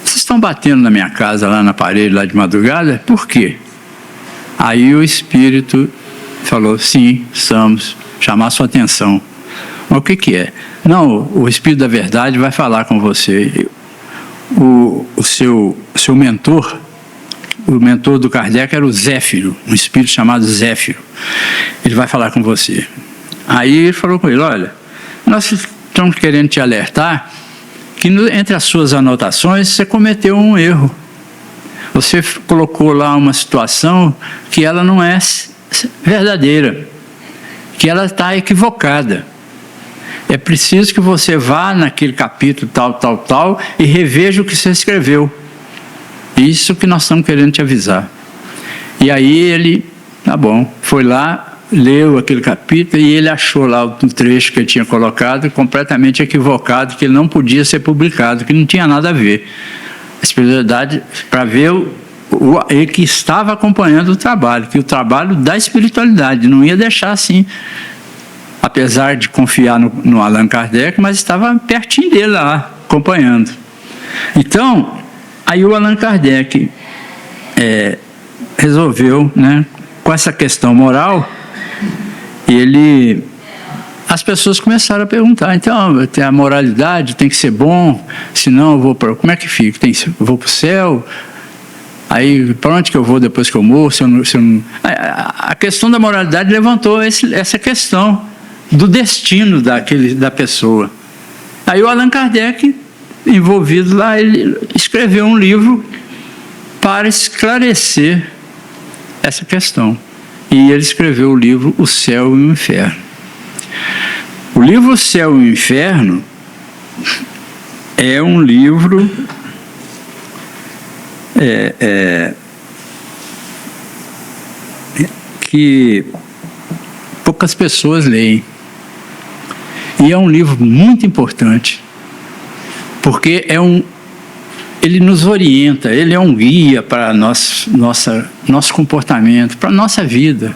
Speaker 1: vocês estão batendo na minha casa, lá na parede, lá de madrugada? Por quê? Aí o espírito falou, sim, estamos, chamar sua atenção. Mas o que é? Não, o Espírito da Verdade vai falar com você. O seu mentor, o mentor do Kardec era o Zéfiro, um espírito chamado Zéfiro. Ele vai falar com você. Aí ele falou com ele, olha, nós estamos querendo te alertar que entre as suas anotações você cometeu um erro. Você colocou lá uma situação que ela não é verdadeira, que ela está equivocada. É preciso que você vá naquele capítulo tal e reveja o que você escreveu. Isso que nós estamos querendo te avisar. E aí ele, tá bom, foi lá, leu aquele capítulo e ele achou lá o trecho que ele tinha colocado completamente equivocado, que ele não podia ser publicado, que não tinha nada a ver. A espiritualidade, para ver ele que estava acompanhando o trabalho, que o trabalho da espiritualidade, não ia deixar assim, apesar de confiar no Allan Kardec, mas estava pertinho dele lá, acompanhando. Então, aí o Allan Kardec resolveu, né, com essa questão moral, ele as pessoas começaram a perguntar, então, tem a moralidade, tem que ser bom, senão eu vou para... Como é que fica? Eu vou para o céu? Aí, para onde que eu vou depois que eu morro? A questão da moralidade levantou essa questão do destino da pessoa. Aí o Allan Kardec, envolvido lá, ele escreveu um livro para esclarecer essa questão. E ele escreveu o livro O Céu e o Inferno. O livro O Céu e o Inferno é um livro que poucas pessoas leem. E é um livro muito importante, porque ele nos orienta, ele é um guia para nosso comportamento, para a nossa vida.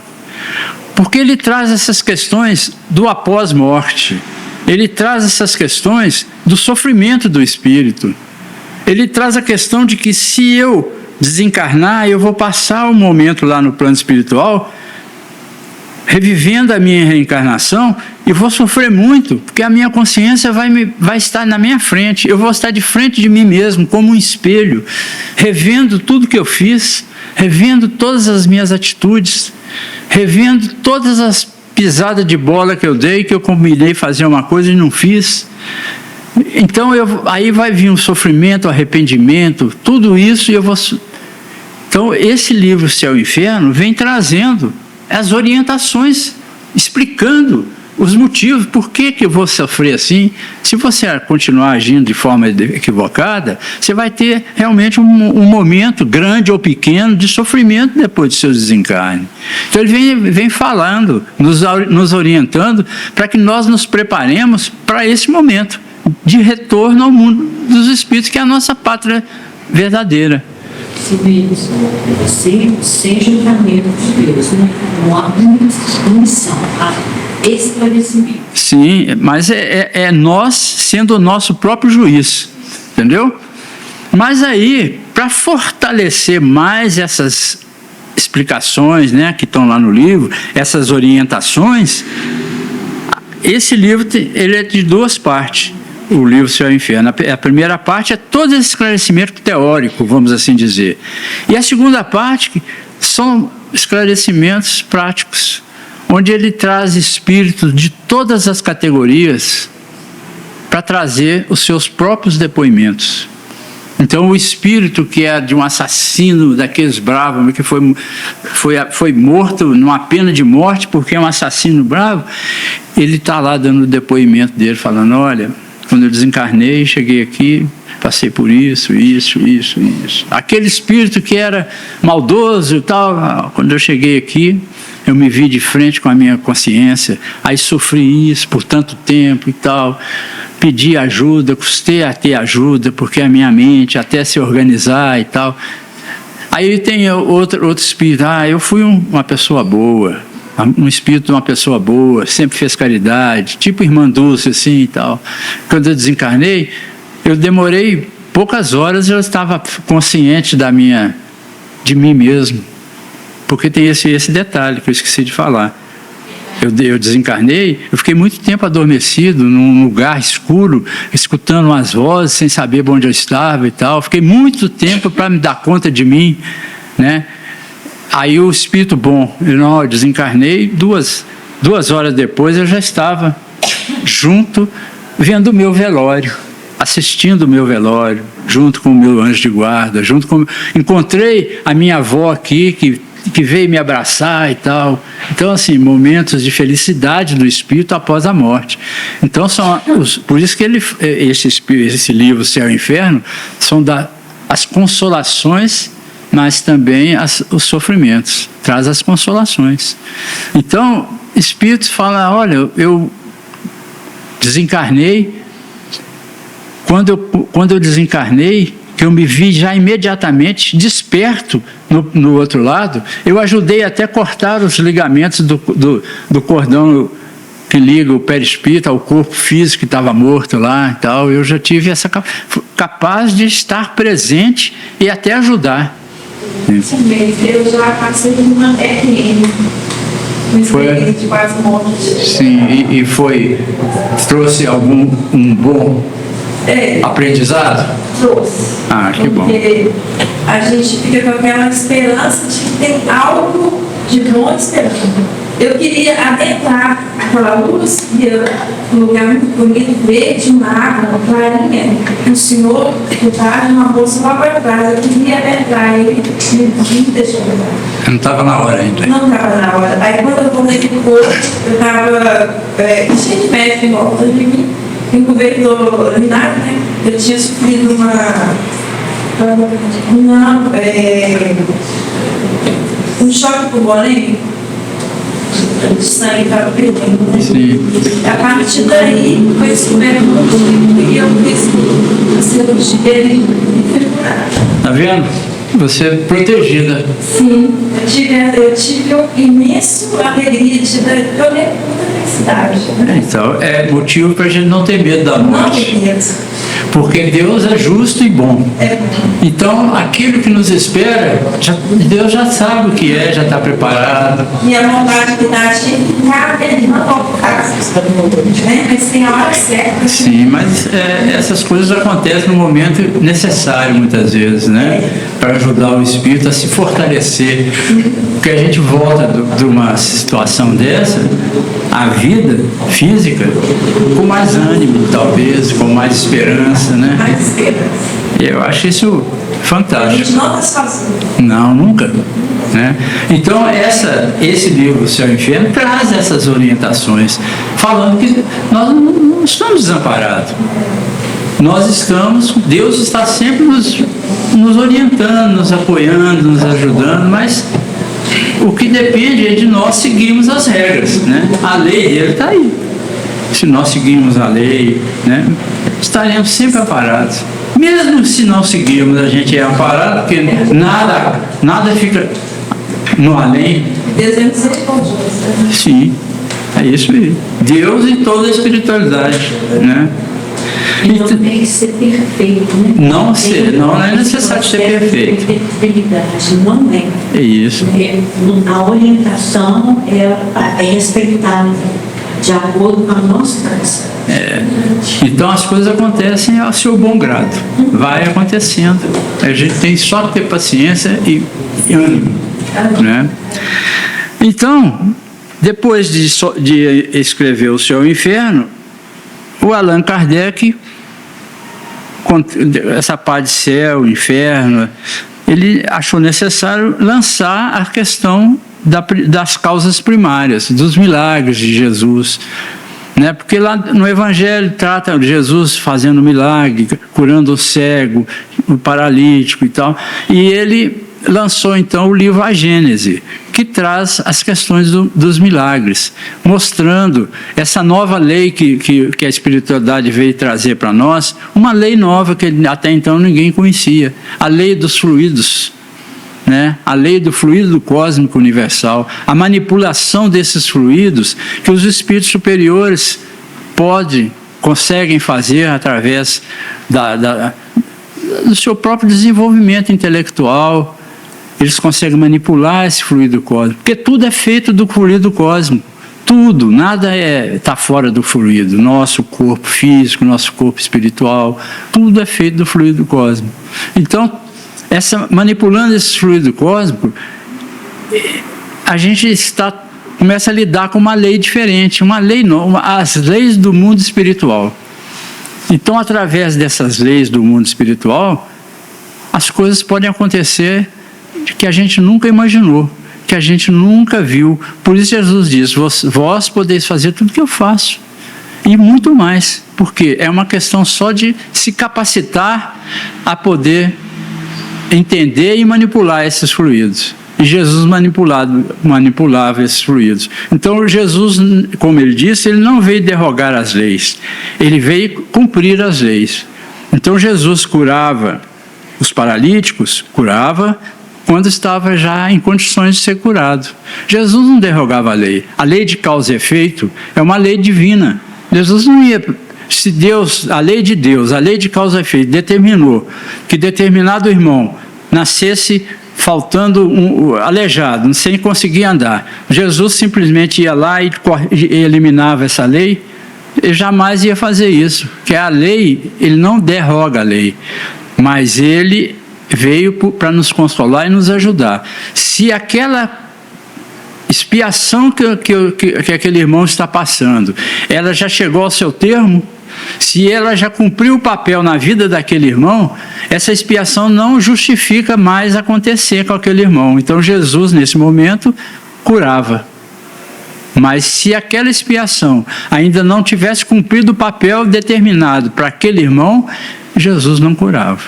Speaker 1: Porque ele traz essas questões do após-morte, ele traz essas questões do sofrimento do espírito. Ele traz a questão de que se eu desencarnar, eu vou passar um momento lá no plano espiritual, revivendo a minha reencarnação, e vou sofrer muito, porque a minha consciência vai estar na minha frente, eu vou estar de frente de mim mesmo, como um espelho, revendo tudo que eu fiz, revendo todas as minhas atitudes, revendo todas as pisadas de bola que eu dei, que eu combinei fazer uma coisa e não fiz. Então, aí vai vir um sofrimento, arrependimento, tudo isso, e eu vou... Então, esse livro Céu e Inferno vem trazendo as orientações, explicando os motivos, por que eu vou sofrer assim. Se você continuar agindo de forma equivocada, você vai ter realmente um momento, grande ou pequeno, de sofrimento depois do seu desencarne. Então ele vem falando, nos orientando, para que nós nos preparemos para esse momento de retorno ao mundo dos espíritos, que é a nossa pátria verdadeira.
Speaker 2: Sem julgamento de Deus, né? Não há punição, há esclarecimento.
Speaker 1: Sim, mas é nós sendo o nosso próprio juiz, entendeu? Mas aí, para fortalecer mais essas explicações, né, que estão lá no livro, essas orientações, esse livro ele é de duas partes. O livro Céu e Inferno. A primeira parte é todo esse esclarecimento teórico, vamos assim dizer. E a segunda parte são esclarecimentos práticos, onde ele traz espíritos de todas as categorias para trazer os seus próprios depoimentos. Então, o espírito que é de um assassino daqueles bravos, que foi morto numa pena de morte porque é um assassino bravo, ele está lá dando o depoimento dele, falando, olha, quando eu desencarnei, cheguei aqui, passei por isso. Aquele espírito que era maldoso e tal, quando eu cheguei aqui, eu me vi de frente com a minha consciência, aí sofri isso por tanto tempo e tal, pedi ajuda, custei a ter ajuda, porque a minha mente até se organizar e tal. Aí tem outro espírito, eu fui uma pessoa boa, um espírito de uma pessoa boa, sempre fez caridade, tipo irmã Dulce assim e tal. Quando eu desencarnei, eu demorei poucas horas, eu estava consciente de mim mesmo, porque tem esse detalhe que eu esqueci de falar. Eu desencarnei, eu fiquei muito tempo adormecido num lugar escuro, escutando umas vozes, sem saber onde eu estava e tal. Fiquei muito tempo para me dar conta de mim, né? Aí o espírito bom, eu desencarnei, duas horas depois eu já estava junto, vendo o meu velório, assistindo o meu velório, junto com o meu anjo de guarda, encontrei a minha avó aqui, que veio me abraçar e tal. Então, assim, momentos de felicidade do espírito após a morte. Então, por isso que esse livro, Céu e Inferno, são as consolações, mas também os sofrimentos, traz as consolações. Então, espíritos falam, olha, eu desencarnei, quando eu desencarnei, que eu me vi já imediatamente desperto no outro lado, eu ajudei até a cortar os ligamentos do cordão que liga o perispírito ao corpo físico que estava morto lá e tal. Eu já tive capaz de estar presente e até ajudar.
Speaker 2: Sim, eu já passei por uma RN,
Speaker 3: uma
Speaker 1: Foi.
Speaker 3: experiência de quase morte.
Speaker 1: Sim, e trouxe um bom
Speaker 3: É,
Speaker 1: aprendizado?
Speaker 3: trouxe.
Speaker 1: Ah, que bom.
Speaker 3: Porque a gente fica com aquela esperança de que tem algo de bom esperando. Eu queria adentrar aquela luz, um lugar muito bonito, verde, uma água, uma clarinha. O senhor estava de uma bolsa lá para trás. Eu queria adentrar, ele me deixou.
Speaker 1: Não estava na hora ainda.
Speaker 3: Não estava na hora. Aí quando eu voltei pro corpo, eu estava cheio de médico em volta de mim, encobertor urinário, né? Eu tinha sofrido um choque pulmonar. O sangue estava perdendo, né?
Speaker 1: Sim.
Speaker 3: A partir daí foi descoberto e eu fiz a cirurgia e fui curada.
Speaker 1: Tá vendo? Você é protegida.
Speaker 3: Sim, eu tive uma imensa alegria, eu lembro muita felicidade. Né?
Speaker 1: Então, é motivo para a gente não ter medo da
Speaker 3: Não
Speaker 1: morte.
Speaker 3: tem medo.
Speaker 1: Porque Deus é justo e bom.
Speaker 3: É,
Speaker 1: Então, aquilo que nos espera, Deus já sabe o que é, já está preparado.
Speaker 3: minha vontade de dar ficar, ele não tocar, né? Mas tem a hora certa.
Speaker 1: Sim, mas essas coisas acontecem no momento necessário, muitas vezes, né? Para ajudar o espírito a se fortalecer. Porque a gente volta de uma situação dessa, a vida física, com mais ânimo, talvez, com mais esperança, né?
Speaker 3: Mais esperança.
Speaker 1: Eu acho isso
Speaker 3: A
Speaker 1: fantástico.
Speaker 3: gente não está sozinho.
Speaker 1: Não, nunca. Né? Então, esse livro, O Céu e o Inferno, traz essas orientações, falando que nós não estamos desamparados. Nós estamos, Deus está sempre nos orientando, nos apoiando, nos ajudando, mas o que depende é de nós seguirmos as regras. Né? A lei dele está aí. Se nós seguirmos a lei, né, estaremos sempre amparados. Mesmo se não seguirmos, a gente é amparado, porque nada fica no além.
Speaker 3: Deus é misericordioso.
Speaker 1: Sim, é isso aí. Deus e toda a espiritualidade, né?
Speaker 2: E não tem que ser perfeito, né?
Speaker 1: Não é necessário ser perfeito.
Speaker 2: Perfeitidade, não é.
Speaker 1: É isso.
Speaker 2: A orientação é respeitada de acordo com a nossa tradição.
Speaker 1: Então as coisas acontecem ao seu bom grado. Vai acontecendo. A gente tem só que ter paciência e ânimo. Né? Então, depois de escrever O Céu e o Inferno, o Allan Kardec, essa parte de céu, inferno, ele achou necessário lançar a questão das causas primárias, dos milagres de Jesus. Né? Porque lá no Evangelho trata de Jesus fazendo milagre, curando o cego, o paralítico e tal. E ele lançou então o livro A Gênese, que traz as questões dos milagres, mostrando essa nova lei que a espiritualidade veio trazer para nós, uma lei nova que até então ninguém conhecia, a lei dos fluidos. Né? A lei do fluido cósmico universal, a manipulação desses fluidos que os espíritos superiores conseguem fazer através do seu próprio desenvolvimento intelectual. Eles conseguem manipular esse fluido cósmico, porque tudo é feito do fluido cósmico. Tudo, nada está fora do fluido. Nosso corpo físico, nosso corpo espiritual, tudo é feito do fluido cósmico. Então, manipulando esse fluido cósmico, a gente começa a lidar com uma lei diferente, uma lei nova, as leis do mundo espiritual. Então, através dessas leis do mundo espiritual, as coisas podem acontecer que a gente nunca imaginou, que a gente nunca viu. Por isso Jesus diz: vós podeis fazer tudo que eu faço, e muito mais, porque é uma questão só de se capacitar a poder entender e manipular esses fluidos. E Jesus manipulava esses fluidos. Então Jesus, como ele disse, ele não veio derrogar as leis, ele veio cumprir as leis. Então Jesus curava os paralíticos, curava quando estava já em condições de ser curado. Jesus não derrogava a lei. A lei de causa e efeito é uma lei divina. Jesus não ia... Se Deus, a lei de Deus, a lei de causa e efeito, determinou que determinado irmão nascesse faltando aleijado, sem conseguir andar. Jesus simplesmente ia lá e eliminava essa lei. Ele jamais ia fazer isso, porque a lei, ele não derroga a lei, mas ele veio para nos consolar e nos ajudar. Se aquela expiação que aquele irmão está passando, ela já chegou ao seu termo, se ela já cumpriu o papel na vida daquele irmão, essa expiação não justifica mais acontecer com aquele irmão. Então Jesus, nesse momento, curava. Mas se aquela expiação ainda não tivesse cumprido o papel determinado para aquele irmão, Jesus não curava.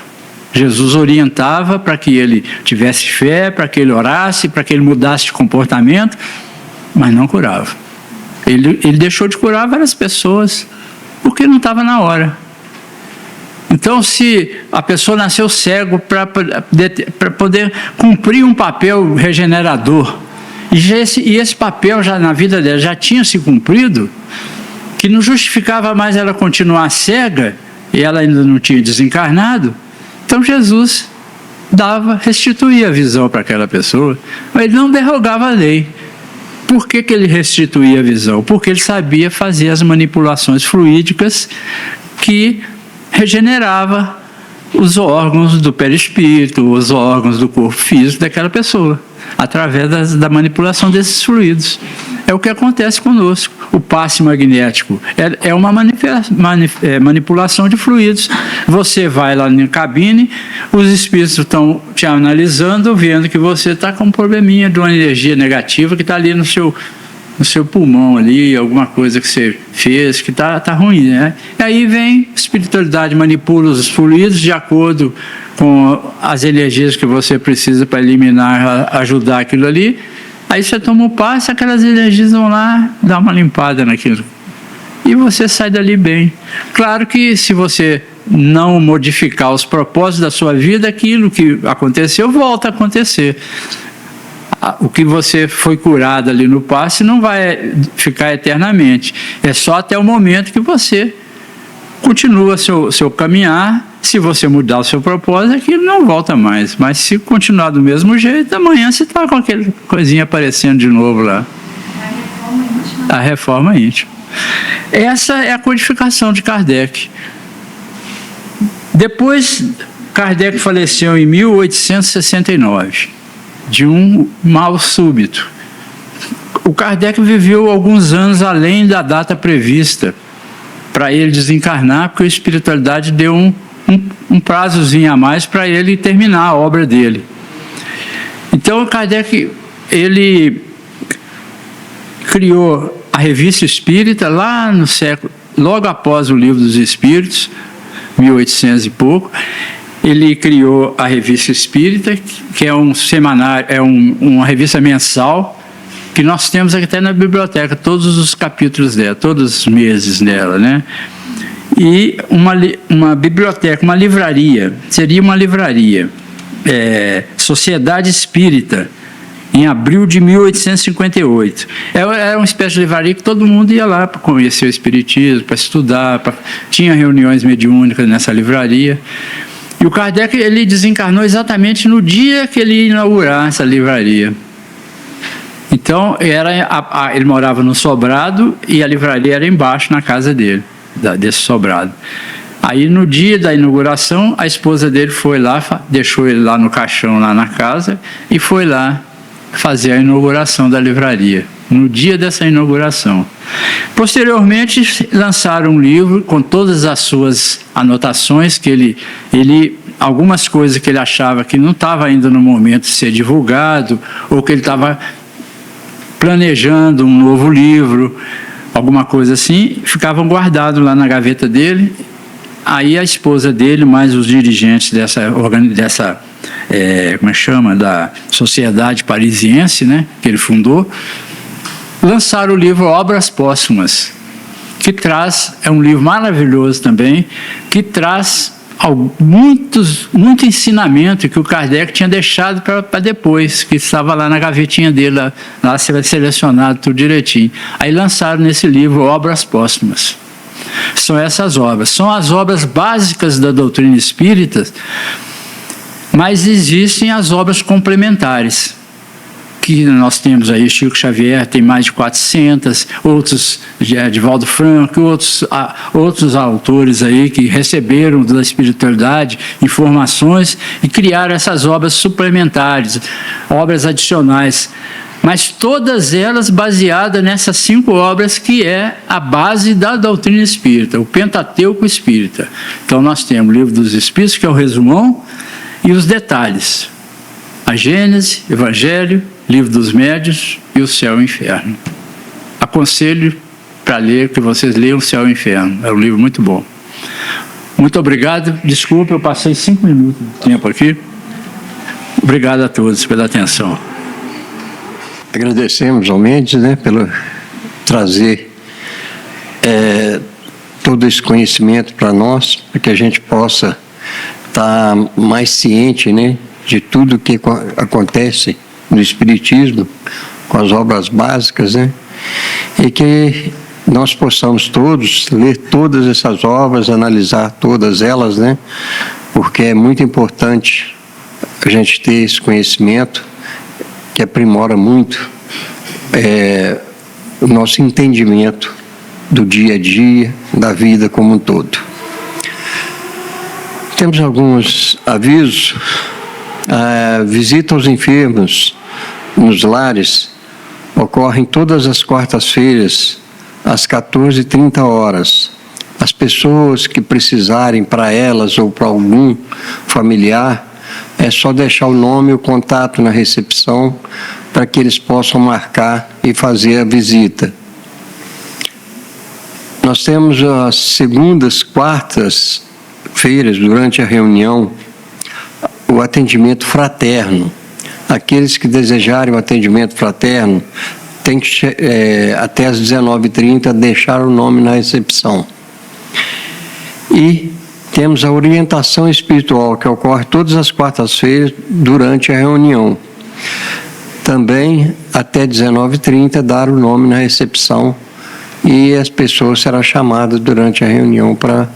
Speaker 1: Jesus orientava para que ele tivesse fé, para que ele orasse, para que ele mudasse de comportamento, mas não curava. Ele deixou de curar várias pessoas, porque não estava na hora. Então, se a pessoa nasceu cego para poder cumprir um papel regenerador, e esse papel já na vida dela já tinha se cumprido, que não justificava mais ela continuar cega, e ela ainda não tinha desencarnado, então Jesus restituía a visão para aquela pessoa, mas ele não derrogava a lei. Por que ele restituía a visão? Porque ele sabia fazer as manipulações fluídicas que regenerava os órgãos do perispírito, os órgãos do corpo físico daquela pessoa, através da manipulação desses fluidos. É o que acontece conosco. O passe magnético é uma manipulação de fluidos. Você vai lá na cabine, os espíritos estão te analisando, vendo que você está com um probleminha de uma energia negativa que está ali no seu pulmão ali, alguma coisa que você fez que está ruim, né? E aí vem a espiritualidade, manipula os fluidos de acordo com as energias que você precisa para eliminar, ajudar aquilo ali. Aí você toma o passe, aquelas energias vão lá dar uma limpada naquilo. E você sai dali bem. Claro que se você não modificar os propósitos da sua vida, aquilo que aconteceu volta a acontecer. O que você foi curado ali no passe não vai ficar eternamente. É só até o momento que você continua seu caminhar. Se você mudar o seu propósito, aquilo não volta mais. Mas se continuar do mesmo jeito, amanhã você está com aquela coisinha aparecendo de novo lá. A reforma íntima. Essa é a codificação de Kardec. Depois, Kardec faleceu em 1869, de um mal súbito. O Kardec viveu alguns anos além da data prevista para ele desencarnar, porque a espiritualidade deu um prazozinho a mais para ele terminar a obra dele. Então, Kardec, ele criou a Revista Espírita lá no século, logo após o Livro dos Espíritos, 1800 e pouco. Ele criou a Revista Espírita, que é um semanário, uma revista mensal, que nós temos aqui até na biblioteca, todos os capítulos dela, todos os meses dela, né? E uma biblioteca, uma livraria, seria uma livraria, Sociedade Espírita, em abril de 1858. Era uma espécie de livraria que todo mundo ia lá para conhecer o espiritismo, para estudar, tinha reuniões mediúnicas nessa livraria. E o Kardec, ele desencarnou exatamente no dia que ele ia inaugurar essa livraria. Então, ele morava no sobrado e a livraria era embaixo na casa dele, desse sobrado. Aí, no dia da inauguração, a esposa dele foi lá, deixou ele lá no caixão, lá na casa, e foi lá fazer a inauguração da livraria, no dia dessa inauguração. Posteriormente, lançaram um livro com todas as suas anotações, que algumas coisas que ele achava que não estava ainda no momento de ser divulgado, ou que ele estava planejando um novo livro, alguma coisa assim, ficavam guardados lá na gaveta dele. Aí a esposa dele, mais os dirigentes da Sociedade Parisiense, né, que ele fundou, lançaram o livro Obras Póstumas, que é um livro maravilhoso também, que traz muito ensinamento que o Kardec tinha deixado para depois, que estava lá na gavetinha dele, lá selecionado tudo direitinho. Aí lançaram nesse livro Obras Póstumas. São essas obras, são as obras básicas da doutrina espírita, Mas existem as obras complementares, que nós temos aí, Chico Xavier tem mais de 400, outros, Divaldo Franco, outros autores aí que receberam da espiritualidade informações e criaram essas obras suplementares, obras adicionais, mas todas elas baseadas nessas 5 obras que é a base da doutrina espírita, o Pentateuco espírita. Então nós temos o Livro dos Espíritos, que é o resumão, e os detalhes, a Gênese, Evangelho, Livro dos Médiuns e o Céu e o Inferno. Aconselho para ler, que vocês leiam o Céu e o Inferno. É um livro muito bom. Muito obrigado. Desculpe, eu passei 5 minutos de tempo aqui. Obrigado a todos pela atenção.
Speaker 4: Agradecemos ao Mendes, né, pelo trazer todo esse conhecimento para nós, para que a gente possa estar mais ciente, né, de tudo que acontece no Espiritismo, com as obras básicas, né? E que nós possamos todos ler todas essas obras, analisar todas elas, né? Porque é muito importante a gente ter esse conhecimento que aprimora muito o nosso entendimento do dia a dia, da vida como um todo. Temos alguns avisos. A visita aos enfermos nos lares ocorre todas as quartas-feiras, às 14h30. As pessoas que precisarem para elas ou para algum familiar, é só deixar o nome e o contato na recepção para que eles possam marcar e fazer a visita. Nós temos as segundas, quartas-feiras, durante a reunião, o atendimento fraterno. Aqueles que desejarem o atendimento fraterno têm que, até às 19h30, deixar o nome na recepção. E temos a orientação espiritual, que ocorre todas as quartas-feiras durante a reunião. Também, até 19h30, dar o nome na recepção e as pessoas serão chamadas durante a reunião para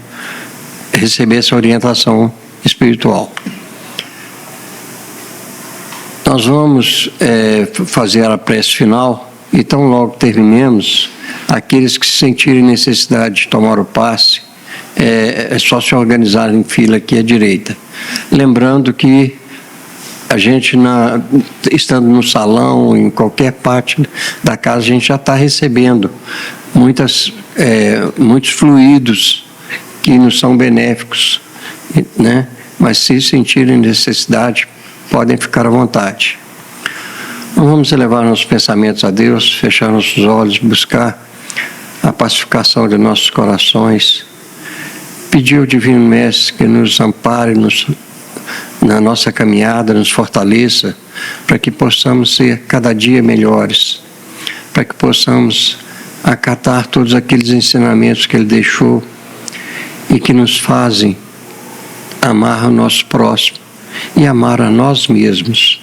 Speaker 4: receber essa orientação espiritual. Nós vamos fazer a prece final e tão logo terminemos, aqueles que sentirem necessidade de tomar o passe, é só se organizar em fila aqui à direita. Lembrando que a gente, estando no salão, em qualquer parte da casa, a gente já está recebendo muitos fluidos que nos são benéficos, né? Mas se sentirem necessidade, podem ficar à vontade. Então, vamos elevar nossos pensamentos a Deus, fechar nossos olhos, buscar a pacificação de nossos corações, pedir ao Divino Mestre que nos ampare na nossa caminhada, nos fortaleça, para que possamos ser cada dia melhores, para que possamos acatar todos aqueles ensinamentos que Ele deixou e que nos fazem amar o nosso próximo e amar a nós mesmos.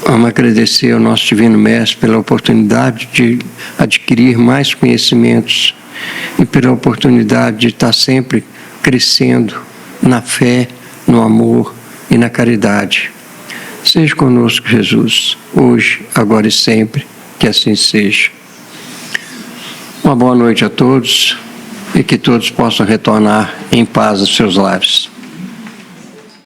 Speaker 4: Vamos agradecer ao nosso Divino Mestre pela oportunidade de adquirir mais conhecimentos e pela oportunidade de estar sempre crescendo na fé, no amor e na caridade. Seja conosco, Jesus, hoje, agora e sempre, que assim seja. Uma boa noite a todos e que todos possam retornar em paz aos seus lares.